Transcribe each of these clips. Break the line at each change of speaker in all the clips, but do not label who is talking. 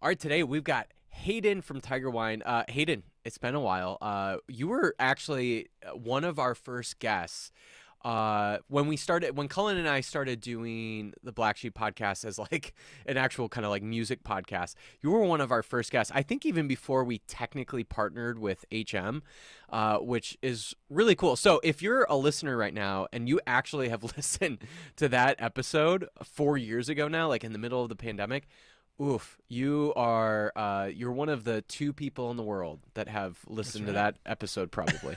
All right, today we've got Hayden from Tigerwine. Hayden, it's been a while. You were actually one of our first guests when Cullen and I started doing the BlackSheep Podcast as like an actual kind of like music podcast. You were one of our first guests. I think even before we technically partnered with HM, which is really cool. So if you're a listener right now and you actually have listened to that episode 4 years ago now, like in the middle of the pandemic. Oof, you're one of the 2 people in the world that have listened to that episode probably.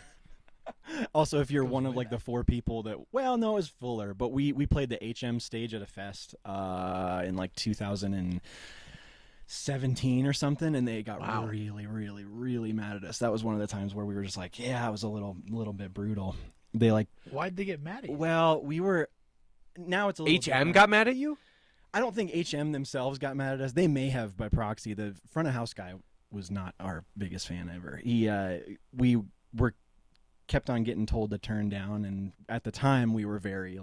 Also, if you're one of like the 4 people that, well, no, it was fuller, but we played the HM stage at a fest in like 2017 or something, and they got really, really, really mad at us. That was one of the times where we were just like, yeah, it was a little bit brutal. They like,
why'd they get mad at you?
Well, now it's a little
HM
different.
got mad at you?
I don't think HM themselves got mad at us. They may have by proxy. The front of house guy was not our biggest fan ever. We were kept on getting told to turn down, and at the time we were very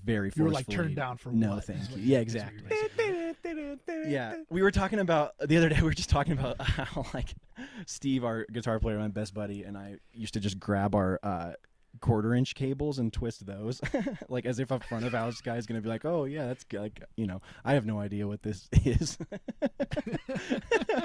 very forcefully.
You were like turned down for
no,
what?
thank you. Yeah, exactly. Yeah, we were talking about the other day. We were just talking about how like Steve, our guitar player, my best buddy, and I used to just grab our 1/4-inch cables and twist those like as if a front of house guy is gonna be like, oh yeah, that's like, I have no idea what this is.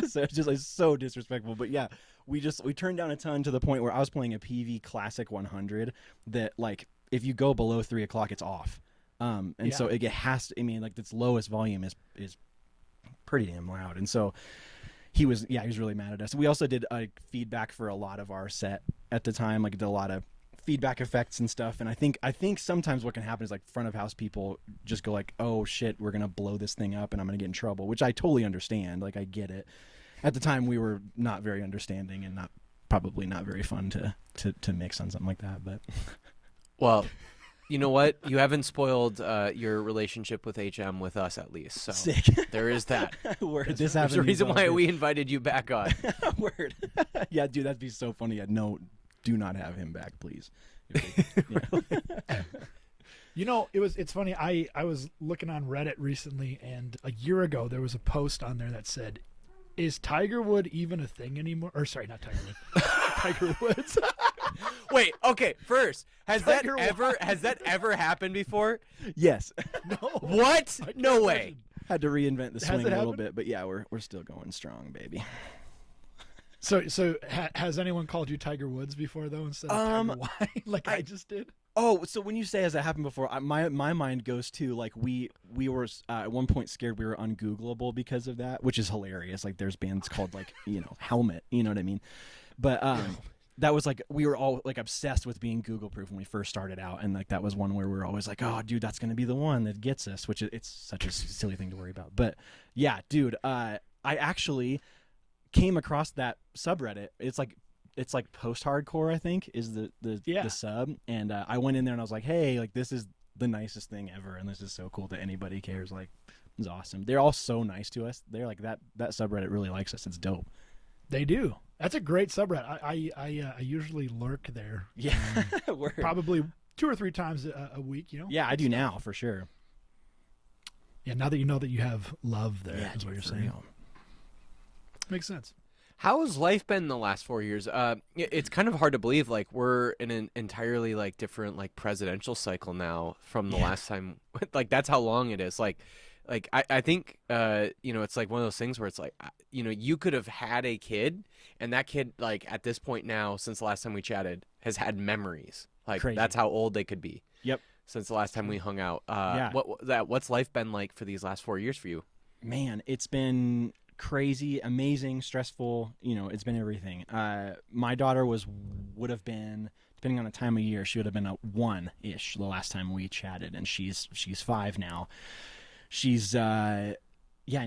So it's just like so disrespectful. But yeah, we turned down a ton to the point where I was playing a PV Classic 100 that like if you go below 3 o'clock it's off, so it has to, like its lowest volume is pretty damn loud, and so he was really mad at us. We also did feedback for a lot of our set at the time, like did a lot of feedback effects and stuff, and I think sometimes what can happen is like front of house people just go like, oh shit, we're gonna blow this thing up and I'm gonna get in trouble, which I totally understand. Like I get it. At the time we were not very understanding and probably not very fun to mix on something like that. But
well, you know what? You haven't spoiled your relationship with HM with us, at least. So
sick.
There is that.
Word.
There's a reason why we invited you back on.
Word. Yeah, dude, that'd be so funny. Do not have him back, please.
It's funny. I was looking on Reddit recently, and a year ago there was a post on there that said, "Is Tigerwood even a thing anymore?" Or sorry, not Tigerwood. Tiger Woods.
Wait, okay. First, has that ever happened before?
Yes.
No.
What? No way.
Had to reinvent the swing a little bit, but yeah, we're still going strong, baby.
So has anyone called you Tiger Woods before though, instead of Tigerwine, like I just did?
Oh, so when you say has that happened before, my mind goes to like we were at one point scared we were ungoogleable because of that, which is hilarious. Like there's bands called like Helmet, you know what I mean? But that was like we were all like obsessed with being Google proof when we first started out, and like that was one where we were always like, oh dude, that's gonna be the one that gets us, which it's such a silly thing to worry about. But yeah, dude, I actually came across that subreddit. It's like post-hardcore, I think, is the sub, and I went in there and I was like, hey, like this is the nicest thing ever, and this is so cool that anybody cares. Like it's awesome. They're all so nice to us. They're like that subreddit really likes us. It's dope.
They do. That's a great subreddit. I usually lurk there.
Yeah.
Probably 2 or 3 times a week,
Yeah, I do now for sure.
Yeah, now that you know that you have love there, is what you're saying.
Real.
Makes sense.
How has life been the last 4 years? It's kind of hard to believe. Like we're in an entirely like different like presidential cycle now from the last time. Like that's how long it is. Like I think it's like one of those things where it's like you could have had a kid, and that kid like at this point now, since the last time we chatted, has had memories. Like
Crazy.
That's how old they could be.
Yep.
Since the last time we hung out.
Yeah.
What's life been like for these last 4 years for you?
Man, it's been crazy, amazing, stressful. It's been everything. My daughter would have been, depending on the time of year, she would have been a 1-ish the last time we chatted, and she's 5 now. She's in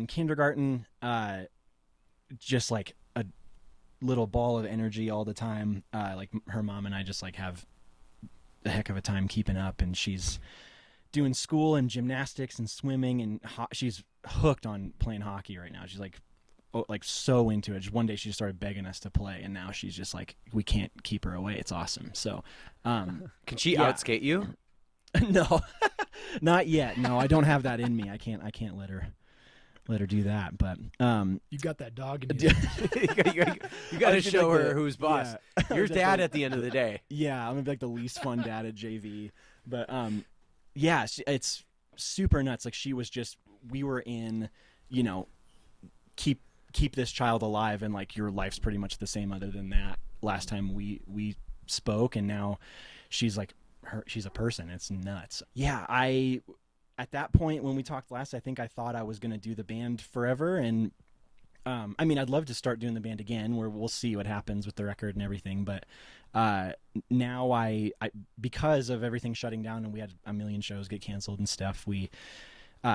kindergarten, just like a little ball of energy all the time. Like her mom and I just like have a heck of a time keeping up, and she's doing school and gymnastics and swimming, and she's hooked on playing hockey right now. She's like so into it. Just one day she just started begging us to play, and now she's just like, we can't keep her away. It's awesome. So
can she outskate you?
No, not yet. No, I don't have that in me. I can't let her. let her do that. But
You got that dog in you.
you got to show her who's boss.
Yeah.
Your dad at the end of the day.
Yeah, I'm gonna be like the least fun dad at JV. But yeah, it's super nuts. Like she was just, we were in, you know, keep this child alive, and like your life's pretty much the same other than that. Last time we spoke, and now she's like she's a person. It's nuts. Yeah, at that point when we talked last, I think I thought I was gonna do the band forever, and I mean, I'd love to start doing the band again, where we'll see what happens with the record and everything. But now I because of everything shutting down and we had a million shows get canceled and stuff,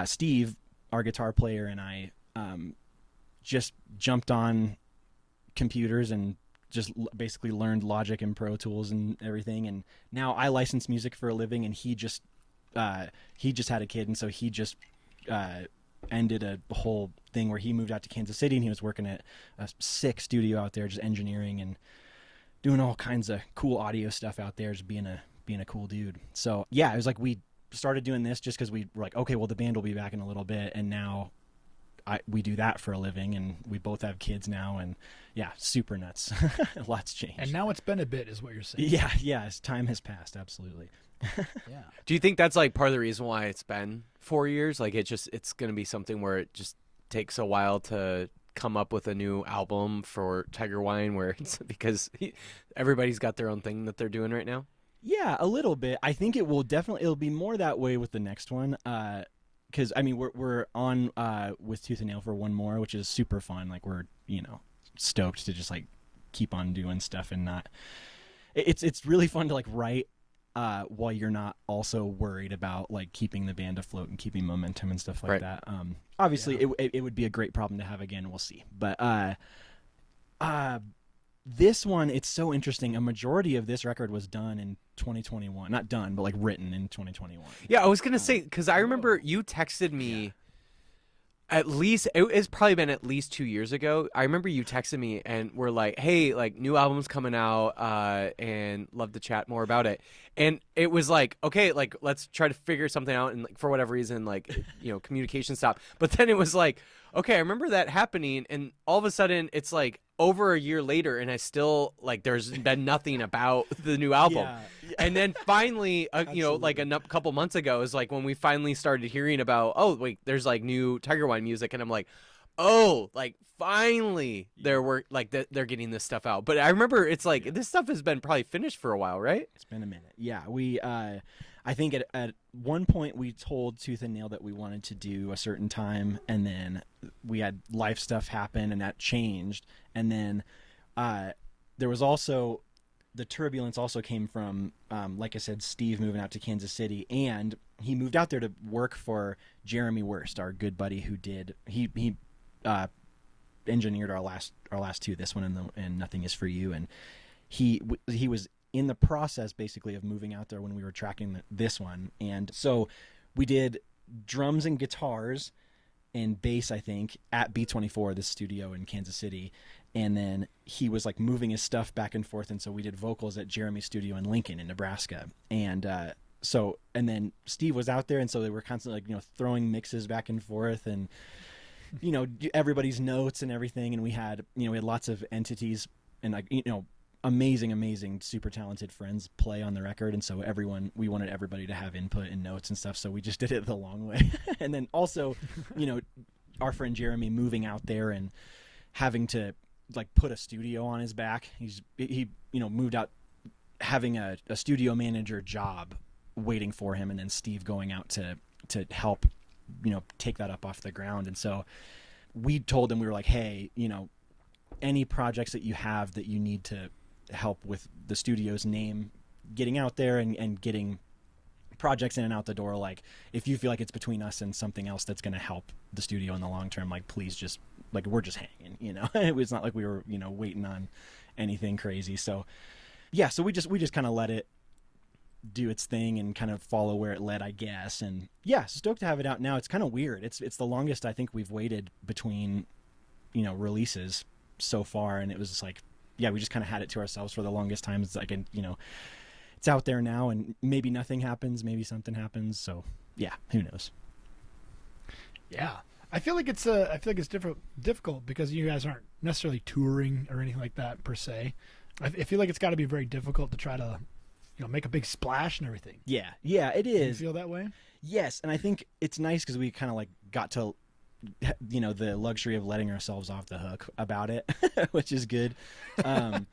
Steve, our guitar player, and I just jumped on computers and just basically learned Logic and Pro Tools and everything. And now I license music for a living, and he just had a kid, and so he just ended a whole thing where he moved out to Kansas City, and he was working at a sick studio out there, just engineering and doing all kinds of cool audio stuff out there, just being a cool dude. So yeah, it was like we started doing this just because we were like, okay, well the band will be back in a little bit, and now we do that for a living, and we both have kids now, and yeah, super nuts. Lots changed.
And now it's been a bit, is what you're saying.
Yeah, as time has passed, absolutely.
Yeah.
Do you think that's like part of the reason why it's been 4 years? Like it's going to be something where it just takes a while to come up with a new album for Tigerwine, where it's because everybody's got their own thing that they're doing right now?
Yeah, a little bit. I think it'll be more that way with the next one. Because I mean, we're on with Tooth and Nail for one more, which is super fun. Like we're stoked to just like keep on doing stuff, and not. It's really fun to like write while you're not also worried about like keeping the band afloat and keeping momentum and stuff like
Right.
that. Obviously, it would be a great problem to have again. We'll see, but this one, it's so interesting. A majority of this record was done in 2021. Not done, but like written in 2021.
Yeah, I was going to say, because I remember you texted me at least, it's probably been at least 2 years ago. I remember you texted me and were like, hey, like new album's coming out and love to chat more about it. And it was like, okay, like let's try to figure something out. And like, for whatever reason, like, communication stopped. But then it was like, okay, I remember that happening. And all of a sudden it's like over a year later, and I still like, there's been nothing about the new album.
Yeah.
And then finally, like a couple months ago is like when we finally started hearing about, oh, wait, there's like new Tigerwine music. And I'm like, oh, like finally they're getting this stuff out. But I remember it's like, this stuff has been probably finished for a while, right?
It's been a minute. Yeah. We, I think at one point we told Tooth and Nail that we wanted to do a certain time, and then we had life stuff happen, and that changed. And then there was also the turbulence also came from, like I said, Steve moving out to Kansas City, and he moved out there to work for Jeremy Wurst, our good buddy, who he engineered our last two, this one and Nothing Is For You, and he was in the process basically of moving out there when we were tracking this one. And so we did drums and guitars and bass, I think, at B24, this studio in Kansas City. And then he was like moving his stuff back and forth. And so we did vocals at Jeremy's studio in Lincoln in Nebraska. And and then Steve was out there. And so they were constantly like, throwing mixes back and forth and, everybody's notes and everything. And we had lots of entities and like, amazing, super talented friends play on the record. And so we wanted everybody to have input and notes and stuff. So we just did it the long way. And then also, our friend Jeremy moving out there and having to like put a studio on his back. He moved out having a studio manager job waiting for him. And then Steve going out to help, take that up off the ground. And so we told him, we were like, hey, any projects that you have that you need to help with the studio's name getting out there and getting projects in and out the door, like if you feel like it's between us and something else that's going to help the studio in the long term, like please just like, we're just hanging, it was not like we were waiting on anything crazy. So yeah, so we just kind of let it do its thing and kind of follow where it led, I guess. And yeah, stoked to have it out now. It's kind of weird. It's the longest I think we've waited between releases so far, and it was just like, yeah, we just kind of had it to ourselves for the longest time. It's like, it's out there now, and maybe nothing happens, maybe something happens. So yeah, who knows?
Yeah. I feel like it's difficult because you guys aren't necessarily touring or anything like that per se. I feel like it's got to be very difficult to try to, make a big splash and everything.
Yeah, it
Do you
is.
feel that way?
Yes, and I think it's nice because we kind of like got to, the luxury of letting ourselves off the hook about it, which is good. I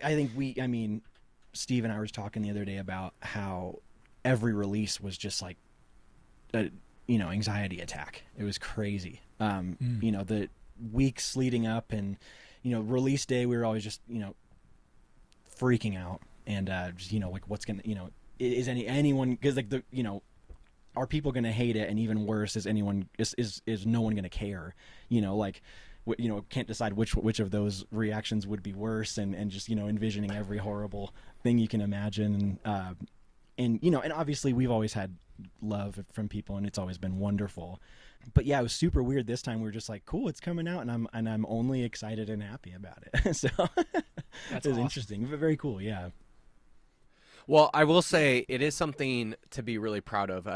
think Steve and I were talking the other day about how every release was just like a, anxiety attack. It was crazy. The weeks leading up and, release day, we were always just, freaking out and, just, like what's going to, is anyone, cause like are people going to hate it? And even worse, is no one going to care? Can't decide which of those reactions would be worse and just, envisioning every horrible thing you can imagine. And obviously we've always had love from people and it's always been wonderful, but yeah, it was super weird this time. We were just like, cool, it's coming out and I'm only excited and happy about it. So
That's
it was
awesome.
interesting, but very cool. Yeah.
Well, I will say it is something to be really proud of.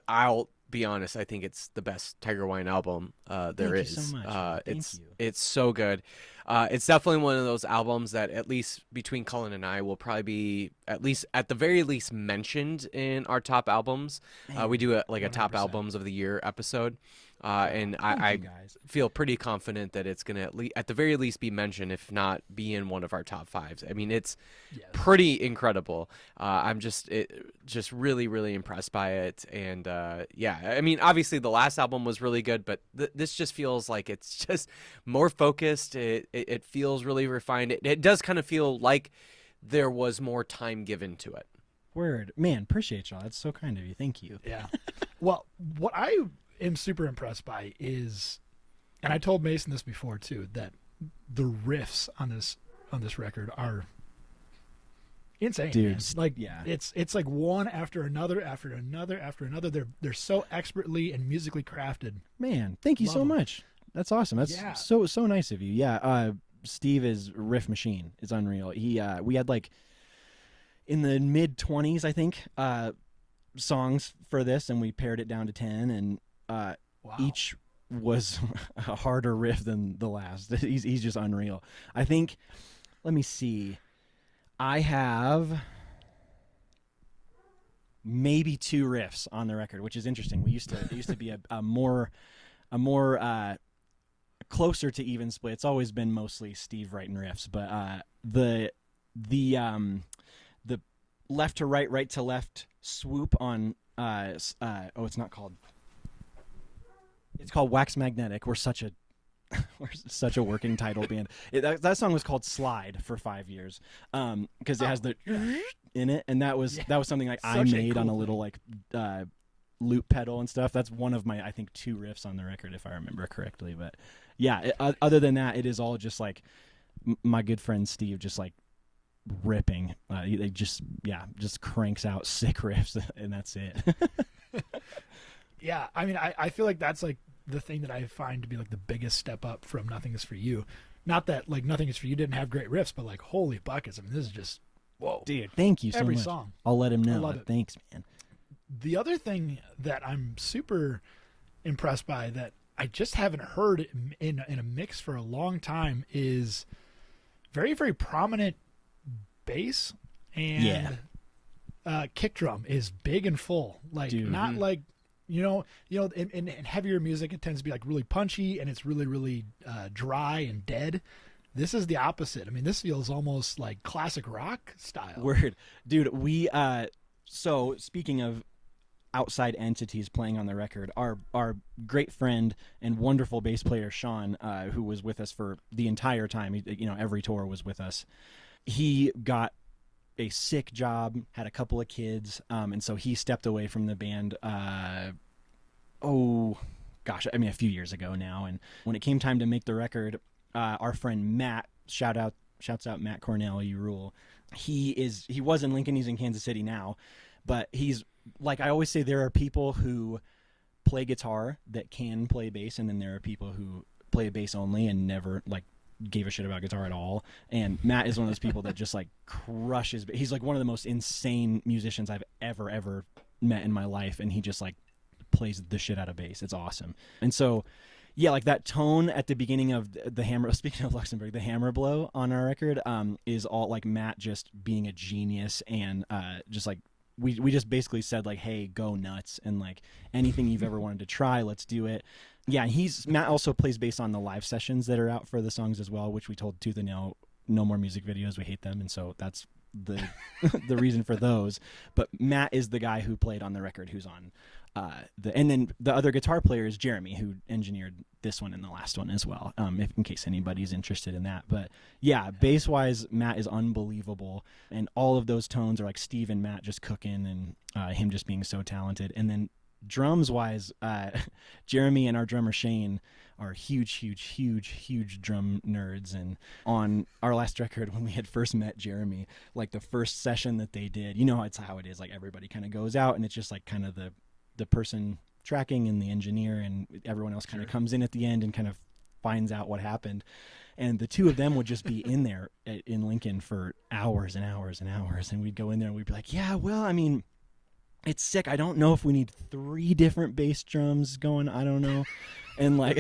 I'll be honest. I think it's the best Tigerwine album there
Thank
is.
you so much. Thank you.
It's so good. It's definitely one of those albums that at least between Cullen and I will probably be at the very least mentioned in our top albums. We do a top
100%.
albums of the year episode. And
Thank
I
you guys.
feel pretty confident that it's going to at the very least be mentioned, if not be in one of our top fives. I mean, it's
Yes.
pretty incredible. I'm just really, really impressed by it. And I mean, obviously the last album was really good, but this just feels like it's just more focused. It feels really refined. It does kind of feel like there was more time given to it.
Word, man, appreciate y'all. That's so kind of you. Thank you.
Yeah. Well, what I am super impressed by is, and I told Mason this before too, that the riffs on this record are insane,
Dude,
man. Like,
yeah.
it's like one after another after another after another. They're so expertly and musically crafted.
Man, thank you
Love
so
'em.
much. That's awesome. That's
Yeah.
so nice of you. Yeah, Steve is riff machine. It's unreal. He we had like in the mid 20s, I think, songs for this, and we pared it down to 10, and
Wow.
each was a harder riff than the last. He's just unreal. I think. Let me see. I have maybe 2 riffs on the record, which is interesting. It used to be a more closer to even split. It's always been mostly Steve writing riffs, but the left to right, right to left swoop on it's not called. It's called Wax Magnetic. We're such a working title band. That song was called Slide for 5 years, because it has the in it, and that was something like I
Such a
made
cool
on a
thing.
little like loop pedal and stuff. That's one of my, I think, 2 riffs on the record if I remember correctly. But yeah, other than that, it is all just like my good friend Steve just like ripping. They just cranks out sick riffs and that's it.
Yeah, I mean, I feel like that's like the thing that I find to be like the biggest step up from Nothing Is For You. Not that like Nothing Is For You didn't have great riffs, but like holy buckets. I mean, this is just whoa.
Dude, thank you so
Every
much.
song.
I'll let him know.
love it.
Thanks, man.
The other thing that I'm super impressed by that I just haven't heard in a mix for a long time is very, very prominent bass and kick drum is big and full. Like
Dude.
not like in heavier music it tends to be like really punchy and it's really, really dry and dead. This is the opposite. I mean, this feels almost like classic rock style.
Word. Dude, we so speaking of outside entities playing on the record, our great friend and wonderful bass player Sean, who was with us for the entire time, every tour was with us. He got a sick job, had a couple of kids, and so he stepped away from the band a few years ago now. And when it came time to make the record, our friend Matt, shouts out Matt Cornell, you rule. He was in Lincoln, he's in Kansas City now, but he's like, I always say, there are people who play guitar that can play bass, and then there are people who play bass only and never like gave a shit about guitar at all. And Matt is one of those people that just like crushes. He's like one of the most insane musicians I've ever met in my life, and he just like plays the shit out of bass. It's awesome. And so, yeah, like that tone at the beginning of the hammer. Speaking of Luxembourg, the hammer blow on our record is all like Matt just being a genius and just like we just basically said like, hey, go nuts, and like anything you've ever wanted to try, let's do it. Yeah, and Matt also plays bass on the live sessions that are out for the songs as well, which we told Tooth and Nail, no more music videos, we hate them, and so that's the the reason for those. But Matt is the guy who played on the record, who's on and then the other guitar player is Jeremy, who engineered this one and the last one as well, in case anybody's interested in that. But yeah, bass wise, Matt is unbelievable, and all of those tones are like Steve and Matt just cooking, and him just being so talented. And then drums wise, Jeremy and our drummer Shane are huge drum nerds. And on our last record, when we had first met Jeremy, like the first session that they did, you know, it's how it is, like everybody kind of goes out and it's just like kind of the person tracking and the engineer, and everyone else kind of comes in at the end and kind of finds out what happened. And the two of them would just be in there in Lincoln for hours and hours and hours, and we'd go in there and we'd be like, yeah, well, I mean, it's sick. I don't know if we need 3 different bass drums going. I don't know. And like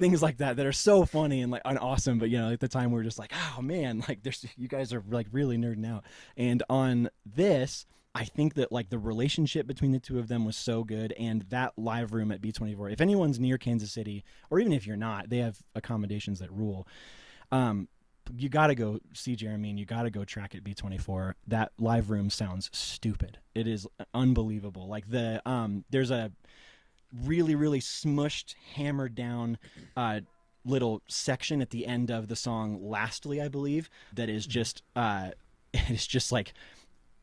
things like that are so funny and like awesome. But, you know, at the time we were just like, oh man, like you guys are like really nerding out. And on this, I think that like the relationship between the two of them was so good. And that live room at B24, if anyone's near Kansas City, or even if you're not, they have accommodations that rule. You got to go see Jeremy, and you got to go track at B24. That live room sounds stupid. It is unbelievable. Like there's a really, really smushed, hammered down little section at the end of the song Lastly, I believe, that is just it's just like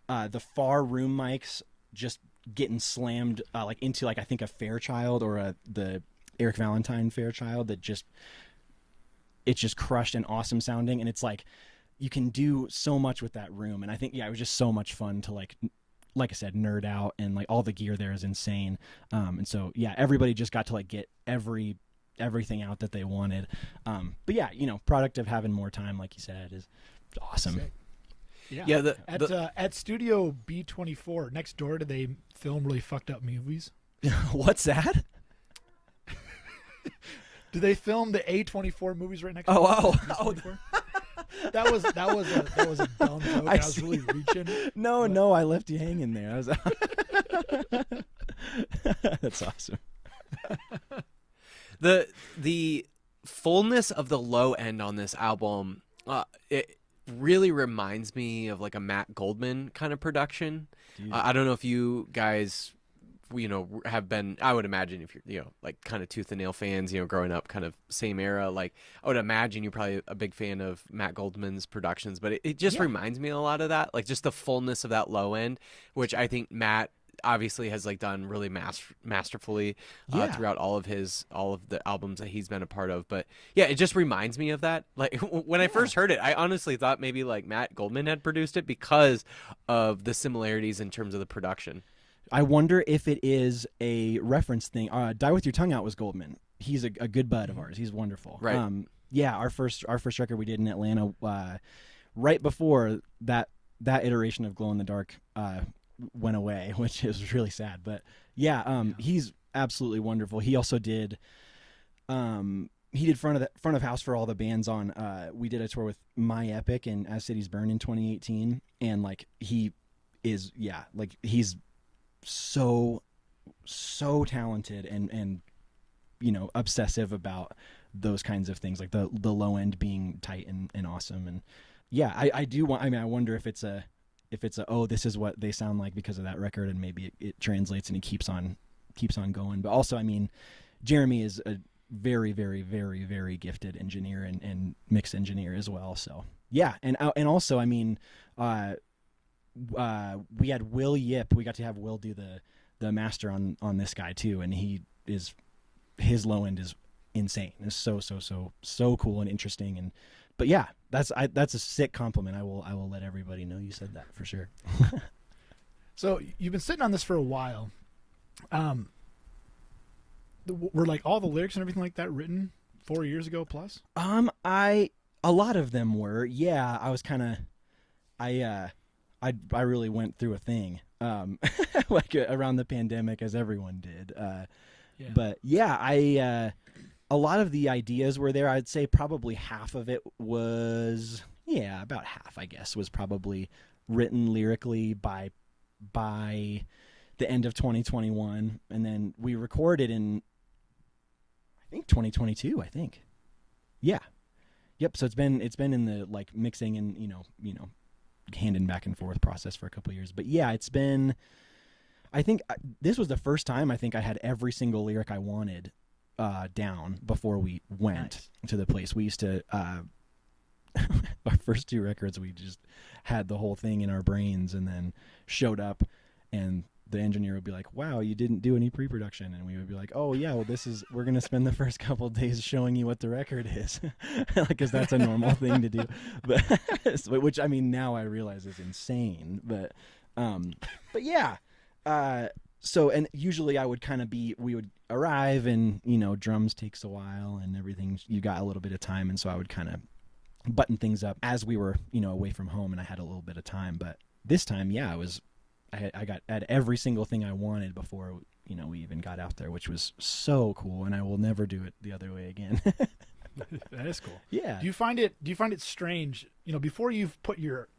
the far room mics just getting slammed like into like I think a Fairchild or the Eric Valentine Fairchild that just it's just crushed and awesome sounding. And it's like you can do so much with that room. And I think, yeah, it was just so much fun to like I said, nerd out, and like all the gear there is insane. And so, yeah, everybody just got to like get everything out that they wanted. But yeah, you know, product of having more time, like you said, is awesome.
Sick. Yeah. At Studio B24 next door, do they film really fucked up movies?
What's that?
Do they film the A24 movies right next?
Oh.
That was a dumb joke. I was really reaching.
No, I left you hanging there. That's awesome.
The fullness of the low end on this album, it really reminds me of like a Matt Goldman kind of production. I don't know if you guys, you know, have been, I would imagine if you're, you know, like kind of Tooth and Nail fans, you know, growing up kind of same era, like I would imagine you're probably a big fan of Matt Goldman's productions, but it just reminds me a lot of that, like just the fullness of that low end, which I think Matt obviously has like done really masterfully throughout all of the albums that he's been a part of. But yeah, it just reminds me of that. Like when I first heard it, I honestly thought maybe like Matt Goldman had produced it because of the similarities in terms of the production.
I wonder if it is a reference thing. Die With Your Tongue Out was Goldman. He's a good bud of ours. He's wonderful.
Right.
Yeah, our first record we did in Atlanta, right before that iteration of Glow in the Dark went away, which is really sad. But yeah, he's absolutely wonderful. He also did front of house for all the bands on. We did a tour with My Epic and As Cities Burn in 2018, and like he is, yeah, like he's so talented and you know, obsessive about those kinds of things, like the low end being tight and awesome. And yeah, I wonder if it's a oh, this is what they sound like because of that record, and maybe it translates and he keeps on going. But also, I mean, Jeremy is a very, very, very, very gifted engineer and mix engineer as well. So yeah, and also, I mean, we had Will Yip. We got to have Will do the master on this guy too, and his low end is insane. It's so cool and interesting. But yeah, that's a sick compliment. I will let everybody know you said that for sure.
So you've been sitting on this for a while. Were like all the lyrics and everything like that written 4 years ago plus?
A lot of them were. Yeah, I was kind of I really went through a thing like around the pandemic, as everyone did.
Yeah.
But yeah, a lot of the ideas were there. I'd say probably half of it was, yeah, about half, I guess, was probably written lyrically by the end of 2021, and then we recorded in, I think, 2022. I think, yeah, yep. So it's been in the like mixing and you know hand and back and forth process for a couple of years. But yeah, it's been. I think this was the first time I think I had every single lyric I wanted down before we went to the place. We used to our first 2 records, we just had the whole thing in our brains, and then showed up, and the engineer would be like, "Wow, you didn't do any pre-production," and we would be like, "Oh yeah, well we're gonna spend the first couple of days showing you what the record is," because that's a normal thing to do. But which I mean now I realize is insane. But yeah. So, and usually I would kind of we would arrive and, drums takes a while and everything. You got a little bit of time. And so I would kind of button things up as we were, away from home, and I had a little bit of time. But this time, yeah, I had every single thing I wanted before, we even got out there, which was so cool. And I will never do it the other way again.
That is cool.
Yeah.
Do you find it strange, before you've put your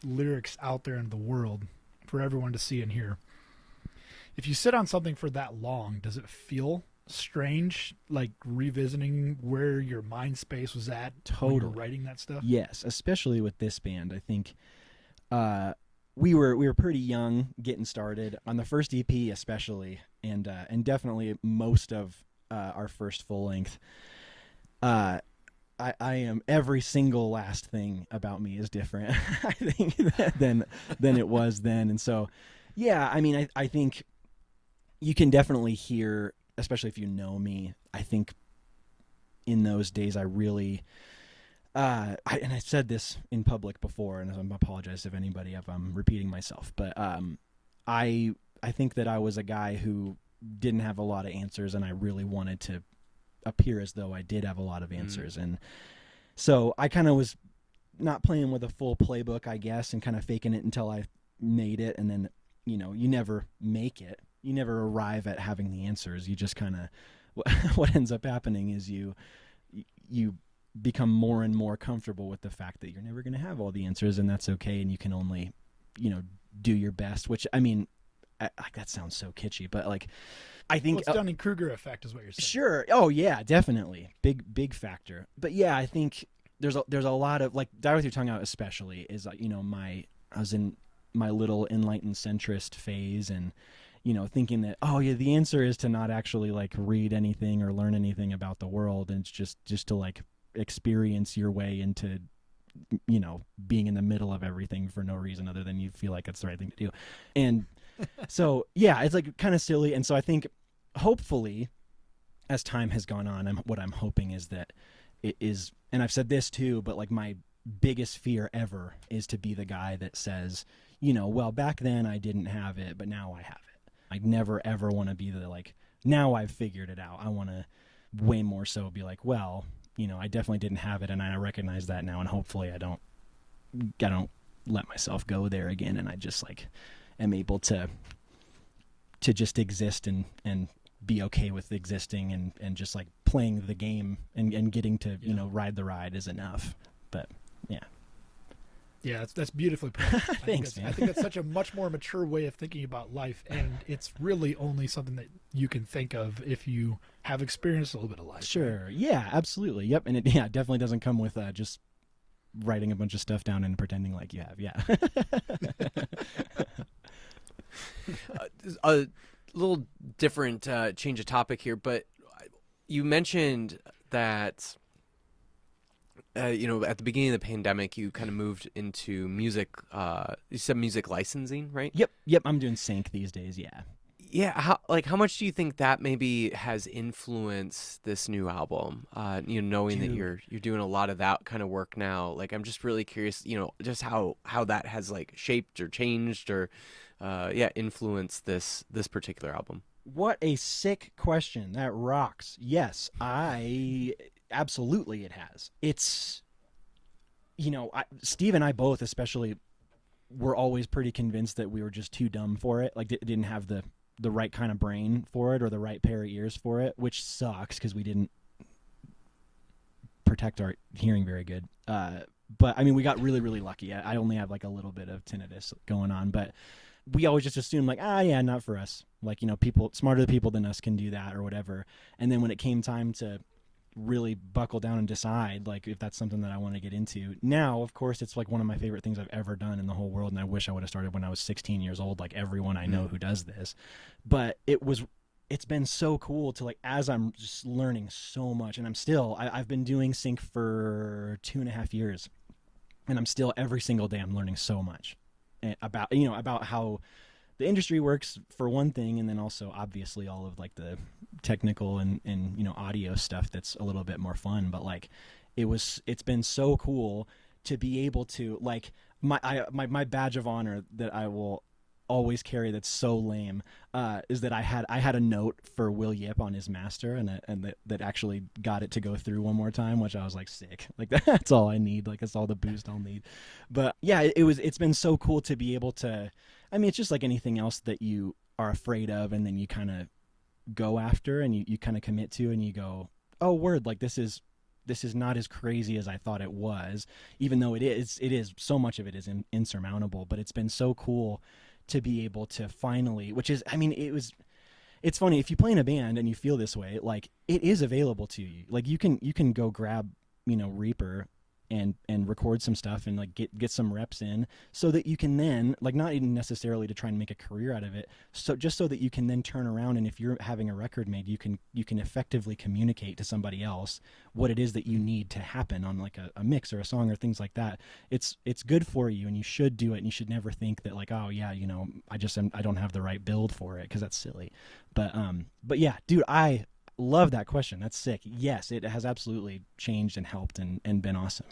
lyrics out there in the world for everyone to see and hear, if you sit on something for that long, does it feel strange, like revisiting where your mind space was at when you were writing that stuff?
Yes, especially with this band. I think we were pretty young getting started on the first EP, especially, and definitely most of our first full length. I am, every single last thing about me is different, I think, than it was then. And so, yeah, I mean, I think you can definitely hear, especially if you know me, I think in those days I really, and I said this in public before, and I apologize if I'm repeating myself, but I think that I was a guy who didn't have a lot of answers, and I really wanted to appear as though I did have a lot of answers. And so I kind of was not playing with a full playbook, I guess, and kind of faking it until I made it. And then, you never make it. You never arrive at having the answers. You just kind of, what ends up happening is you become more and more comfortable with the fact that you're never going to have all the answers, and that's okay. And you can only, do your best, which, I mean, that sounds so kitschy, but like, I think
it's Dunning-Kruger effect is what you're saying.
Sure. Oh yeah, definitely. Big factor. But yeah, I think there's a lot of, like, Die With Your Tongue Out especially is, I was in my little enlightened centrist phase, and, thinking that, oh yeah, the answer is to not actually like read anything or learn anything about the world, and it's just to like experience your way into, being in the middle of everything for no reason other than you feel like it's the right thing to do. And so, yeah, it's like kind of silly. And so I think hopefully as time has gone on, what I'm hoping is that it is, and I've said this too, but like my biggest fear ever is to be the guy that says, well, back then I didn't have it, but now I have it. I never ever want to be the, like, now I've figured it out. I want to way more so be like, well, I definitely didn't have it, and I recognize that now, and hopefully I don't let myself go there again, and I just like am able to just exist and be okay with existing, and just like playing the game and getting to, ride the ride is enough. But yeah.
Yeah, that's beautifully put.
Thanks, man.
I think that's such a much more mature way of thinking about life, and it's really only something that you can think of if you have experienced a little bit of life.
Sure. Right? Yeah, absolutely. Yep. And it definitely doesn't come with just writing a bunch of stuff down and pretending like you have. Yeah.
A little different change of topic here, but you mentioned that at the beginning of the pandemic, you kind of moved into music. You said music licensing, right?
Yep. I'm doing sync these days. Yeah.
Yeah. How much do you think that maybe has influenced this new album? Knowing that you're doing a lot of that kind of work now. Like, I'm just really curious. Just how that has like shaped or changed or influenced this particular album.
What a sick question. That rocks. Yes, absolutely it has. It's, Steve and I both, especially were always pretty convinced that we were just too dumb for it. Like, didn't have the right kind of brain for it or the right pair of ears for it, which sucks because we didn't protect our hearing very good. But I mean, we got really, really lucky. I only have like a little bit of tinnitus going on, but we always just assumed like, yeah, not for us. Like, people, smarter people than us can do that or whatever. And then when it came time to really buckle down and decide like if that's something that I want to get into, now of course it's like one of my favorite things I've ever done in the whole world, and I wish I would have started when I was 16 years old like everyone I know who does this. But it's been so cool to like, as I'm just learning so much, and I've been doing sync for 2.5 years, and I'm still every single day I'm learning so much about how the industry works for one thing, and then also obviously all of like the technical and audio stuff that's a little bit more fun. But like it's been so cool to be able to like my badge of honor that I will always carry that's so lame is that I had a note for Will Yip on his master, and that actually got it to go through one more time, which I was like, sick. Like that's all I need. Like that's all the boost I'll need. But yeah, it's been so cool to be able to, I mean, it's just like anything else that you are afraid of and then you kind of go after and you kind of commit to, and you go, oh word, like this is not as crazy as I thought it was, even though it is so much of it is insurmountable. But it's been so cool to be able to finally, which is, I mean, it's funny if you play in a band and you feel this way, like it is available to you. Like you can go grab, Reaper and record some stuff and like get some reps in, so that you can then, like, not even necessarily to try and make a career out of it, so just so that you can then turn around, and if you're having a record made, you can effectively communicate to somebody else what it is that you need to happen on like a mix or a song or things like that. It's good for you, and you should do it, and you should never think that like, oh yeah, I don't have the right build for it, because that's silly. But yeah, dude, I love that question. That's sick. Yes, it has absolutely changed and helped and been awesome.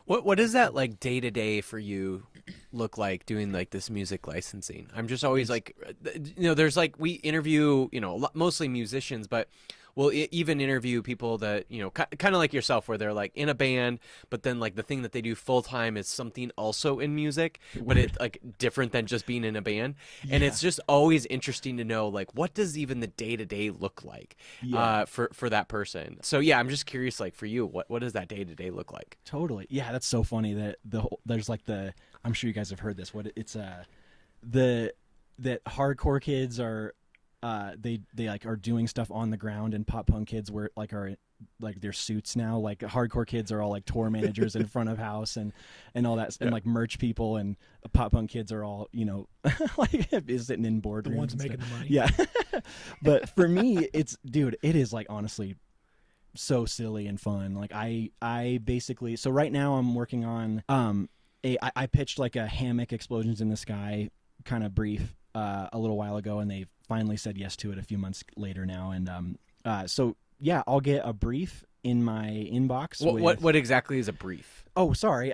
What does that like day to day for you look like doing like this music licensing? I'm just always like, there's like, we interview, mostly musicians, but we'll even interview people that, kind of like yourself, where they're like in a band, but then like the thing that they do full time is something also in music, but it's like different than just being in a band. Yeah. And it's just always interesting to know, like, what does even the day to day look like for that person? So yeah, I'm just curious, like for you, what does that day to day look like?
Totally. Yeah. That's so funny that there's like I'm sure you guys have heard this. That hardcore kids are, they like are doing stuff on the ground, and pop punk kids are their suits now. Like hardcore kids are all like tour managers in front of house and all that, and like merch people, and pop punk kids are all like sitting in boardrooms.
The ones making the money.
Yeah. But for me, it is like honestly so silly and fun. Like I basically, so right now I'm working on I pitched like a hammock explosions in the sky kind of brief a little while ago, and they finally said yes to it a few months later now. And so yeah, I'll get a brief in my inbox.
What exactly is a brief?
Oh, sorry.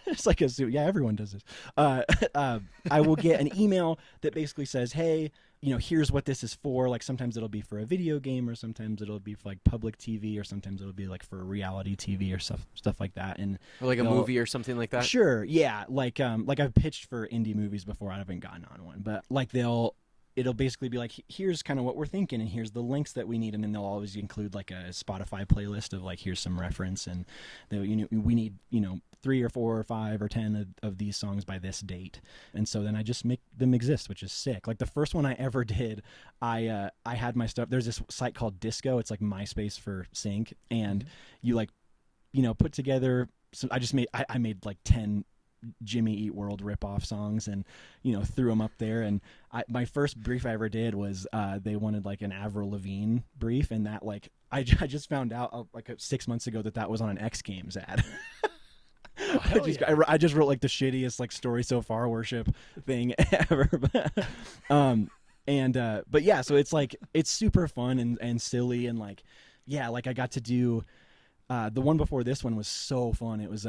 It's like a zoo. Yeah, everyone does this. I will get an email that basically says, hey, here's what this is for. Like sometimes it'll be for a video game, or sometimes it'll be for like public TV, or sometimes it'll be like for reality TV or stuff like that. And
or like a movie or something like that.
Sure. Yeah. Like I've pitched for indie movies before. I haven't gotten on one, but like it'll basically be like, here's kind of what we're thinking, and here's the links that we need, and then they'll always include like a Spotify playlist of like, here's some reference, and we need 3 or 4 or 5 or 10 of these songs by this date, and so then I just make them exist, which is sick. Like the first one I ever did, I had my stuff. There's this site called Disco. It's like MySpace for sync, and you like put together. So I made like 10 Jimmy Eat World ripoff songs, and threw them up there. And my first brief I ever did was they wanted like an Avril Lavigne brief, and that like I just found out like 6 months ago that was on an X Games ad. I just wrote like the shittiest like story so far worship thing ever. But yeah, so it's like it's super fun and silly, and like yeah, like I got to do. The one before this one was so fun. It was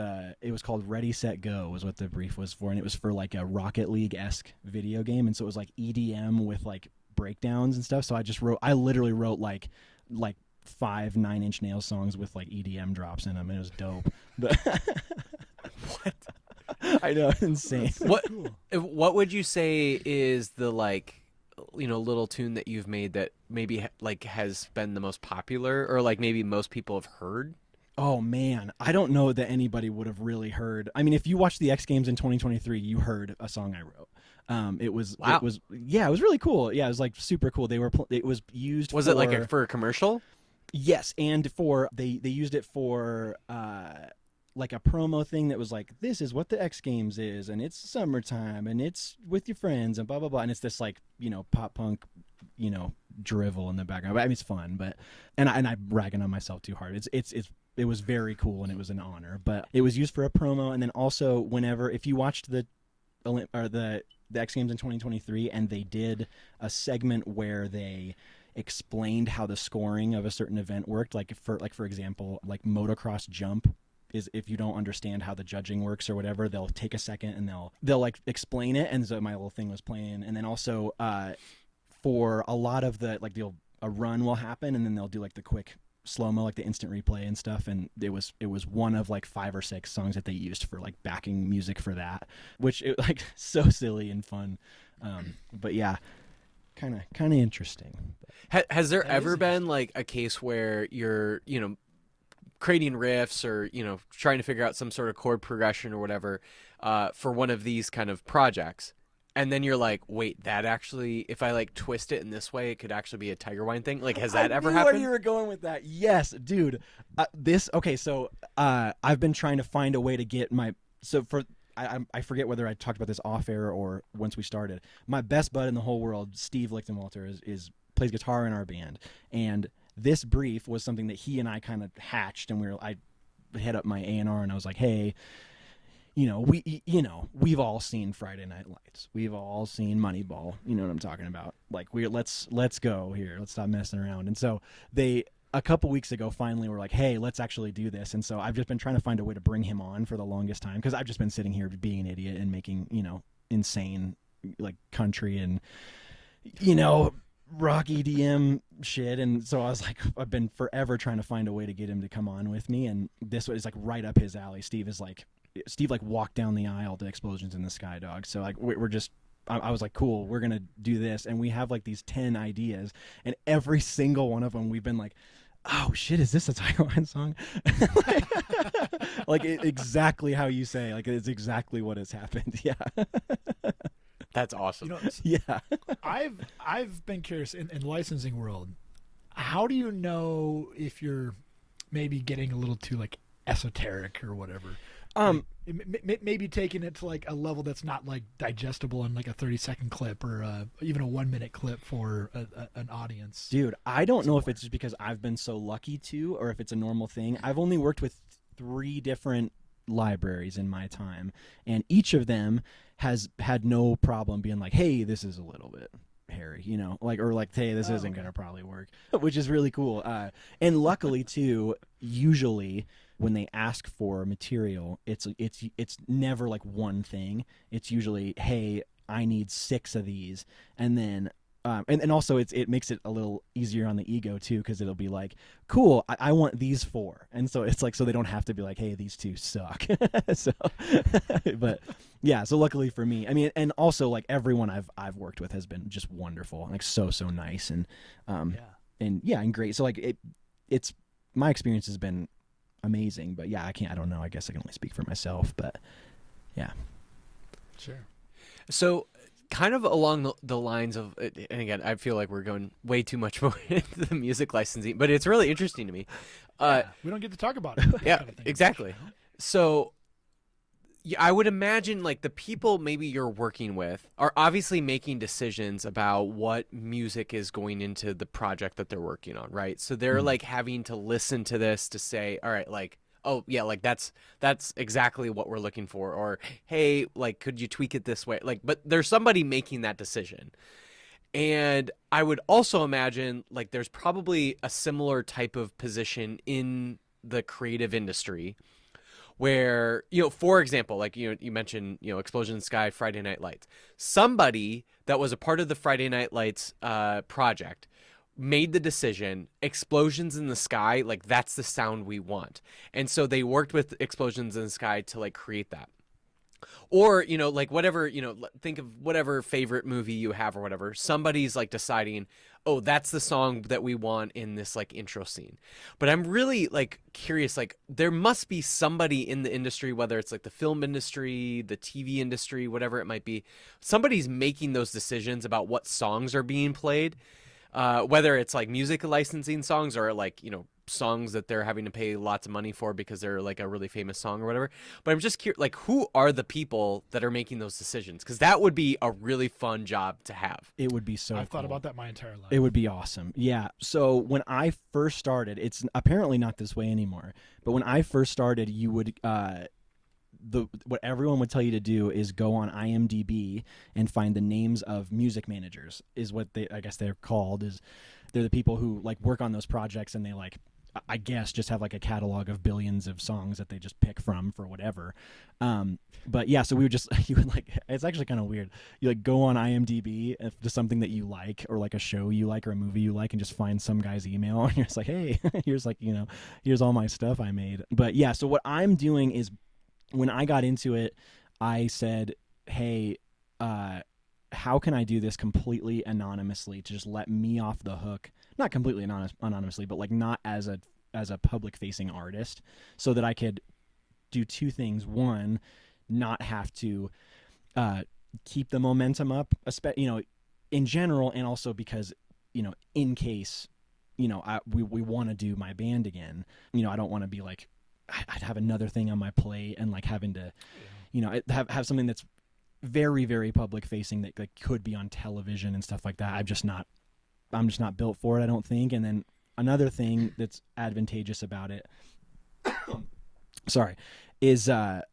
called Ready Set Go was what the brief was for, and it was for like a Rocket League-esque video game, and so it was like EDM with like breakdowns and stuff. So I literally wrote like 5 Nine Inch Nails songs with like EDM drops in them, and it was dope. But
what?
I know, insane.
What would you say is the like, little tune that you've made that maybe like has been the most popular, or like maybe most people have heard?
Oh man, I don't know that anybody would have really heard. I mean, if you watched the X Games in 2023, you heard a song I wrote. It was really cool. Yeah, it was like super cool. It was used.
Was
for,
it like for a commercial?
Yes, and for they used it for like a promo thing that was like, this is what the X Games is, and it's summertime, and it's with your friends, and blah blah blah, and it's this like pop punk, drivel in the background. But I mean, it's fun, but and I'm ragging on myself too hard. It was very cool, and it was an honor. But it was used for a promo, and then also if you watched the X Games in 2023, and they did a segment where they explained how the scoring of a certain event worked, like for example, like motocross jump is, if you don't understand how the judging works or whatever, they'll take a second and they'll like explain it. And so my little thing was playing, and then also for a lot of the like a run will happen, and then they'll do like the quick slow-mo, like the instant replay and stuff, and it was one of like 5 or 6 songs that they used for like backing music for that, which it like so silly and fun. But yeah, kind of interesting.
Has there ever been like a case where you're creating riffs or trying to figure out some sort of chord progression or whatever for one of these kind of projects, and then you're like, wait, that actually, if I like twist it in this way, it could actually be a Tigerwine thing? Like, has that ever happened?
Where you were going with that? Yes, dude. So I've been trying to find a way to get I forget whether I talked about this off air or once we started. My best bud in the whole world, Steve Lichtenwalter, is plays guitar in our band, and this brief was something that he and I kind of hatched, and I hit up my A&R and I was like, hey, we've all seen Friday Night Lights. We've all seen Moneyball. You know what I'm talking about? Like, let's go here. Let's stop messing around. And so a couple weeks ago, finally were like, hey, let's actually do this. And so I've just been trying to find a way to bring him on for the longest time, because I've just been sitting here being an idiot and making, insane like country and, rock EDM shit. And so I was like, I've been forever trying to find a way to get him to come on with me. And this was like right up his alley. Steve walked down the aisle to Explosions in the Sky, dog. So like we're just, I was like, cool, we're going to do this. And we have like these 10 ideas, and every single one of them we've been like, oh shit, is this a Tigerwine song? Exactly how you say, like it's exactly what has happened. Yeah.
That's awesome.
Yeah.
I've been curious in licensing world, how do you know if you're maybe getting a little too like esoteric or whatever? Maybe taking it to like a level that's not like digestible in like a 30-second clip or even a 1-minute clip for an audience.
Dude, I don't know if it's just because I've been so lucky to, or if it's a normal thing. I've only worked with 3 different libraries in my time, and each of them has had no problem being like, hey, this is a little bit hairy, or like, hey, this isn't gonna probably work, which is really cool. And luckily too, usually when they ask for material, it's never like one thing. It's usually, hey, I need 6 of these, and then and also it makes it a little easier on the ego too, because it'll be like, cool, I want these 4, and so it's like, so they don't have to be like, hey, these 2 suck. So but yeah, so luckily for me, I mean, and also like everyone I've worked with has been just wonderful, like so nice, and and great. So like it's my experience has been amazing. But yeah, I don't know, I guess I can only speak for myself, but yeah.
Sure.
So kind of along the lines of, and again, I feel like we're going way too much more into the music licensing, but it's really interesting to me.
We don't get to talk about it.
Yeah,
kind of thing.
exactly. So I would imagine like the people maybe you're working with are obviously making decisions about what music is going into the project that they're working on, right? So they're like having to listen to this to say, all right, like, oh yeah, like that's exactly what we're looking for, or hey, like, could you tweak it this way? Like, but there's somebody making that decision. And I would also imagine like there's probably a similar type of position in the creative industry where, for example, like, you mentioned, Explosion in the Sky, Friday Night Lights. Somebody that was a part of the Friday Night Lights project made the decision, Explosions in the Sky, like that's the sound we want. And so they worked with Explosions in the Sky to like create that. Or, like whatever, think of whatever favorite movie you have or whatever. Somebody's like deciding, oh, that's the song that we want in this like intro scene. But I'm really like curious, like there must be somebody in the industry, whether it's like the film industry, the TV industry, whatever it might be. Somebody's making those decisions about what songs are being played. Whether it's like music licensing songs or like, songs that they're having to pay lots of money for because they're like a really famous song or whatever. But I'm just curious, like, who are the people that are making those decisions? Because that would be a really fun job to have.
It would be so
I've thought
cool.
about that my entire life.
It would be awesome. Yeah. So when I first started, it's apparently not this way anymore, but when I first started, you would what everyone would tell you to do is go on IMDb and find the names of music managers, is what I guess they're called. Is they're the people who like work on those projects, and they like, I guess, just have like a catalog of billions of songs that they just pick from for whatever. But yeah, so we would just, you would like, it's actually kind of weird. You like go on IMDb if there's something that you like, or like a show you like, or a movie you like, and just find some guy's email, and you're just like, hey, here's like, here's all my stuff I made. But yeah, so what I'm doing is, when I got into it, I said, hey, how can I do this completely anonymously to just let me off the hook? Not completely anonymously, but like not as a public facing artist, so that I could do two things. One, not have to keep the momentum up, in general, and also because, in case, we want to do my band again. I don't want to be like, I'd have another thing on my plate and like having to, have something that's very, very public facing that like could be on television and stuff like that. I'm just not built for it, I don't think. And then another thing that's advantageous about it, sorry, is where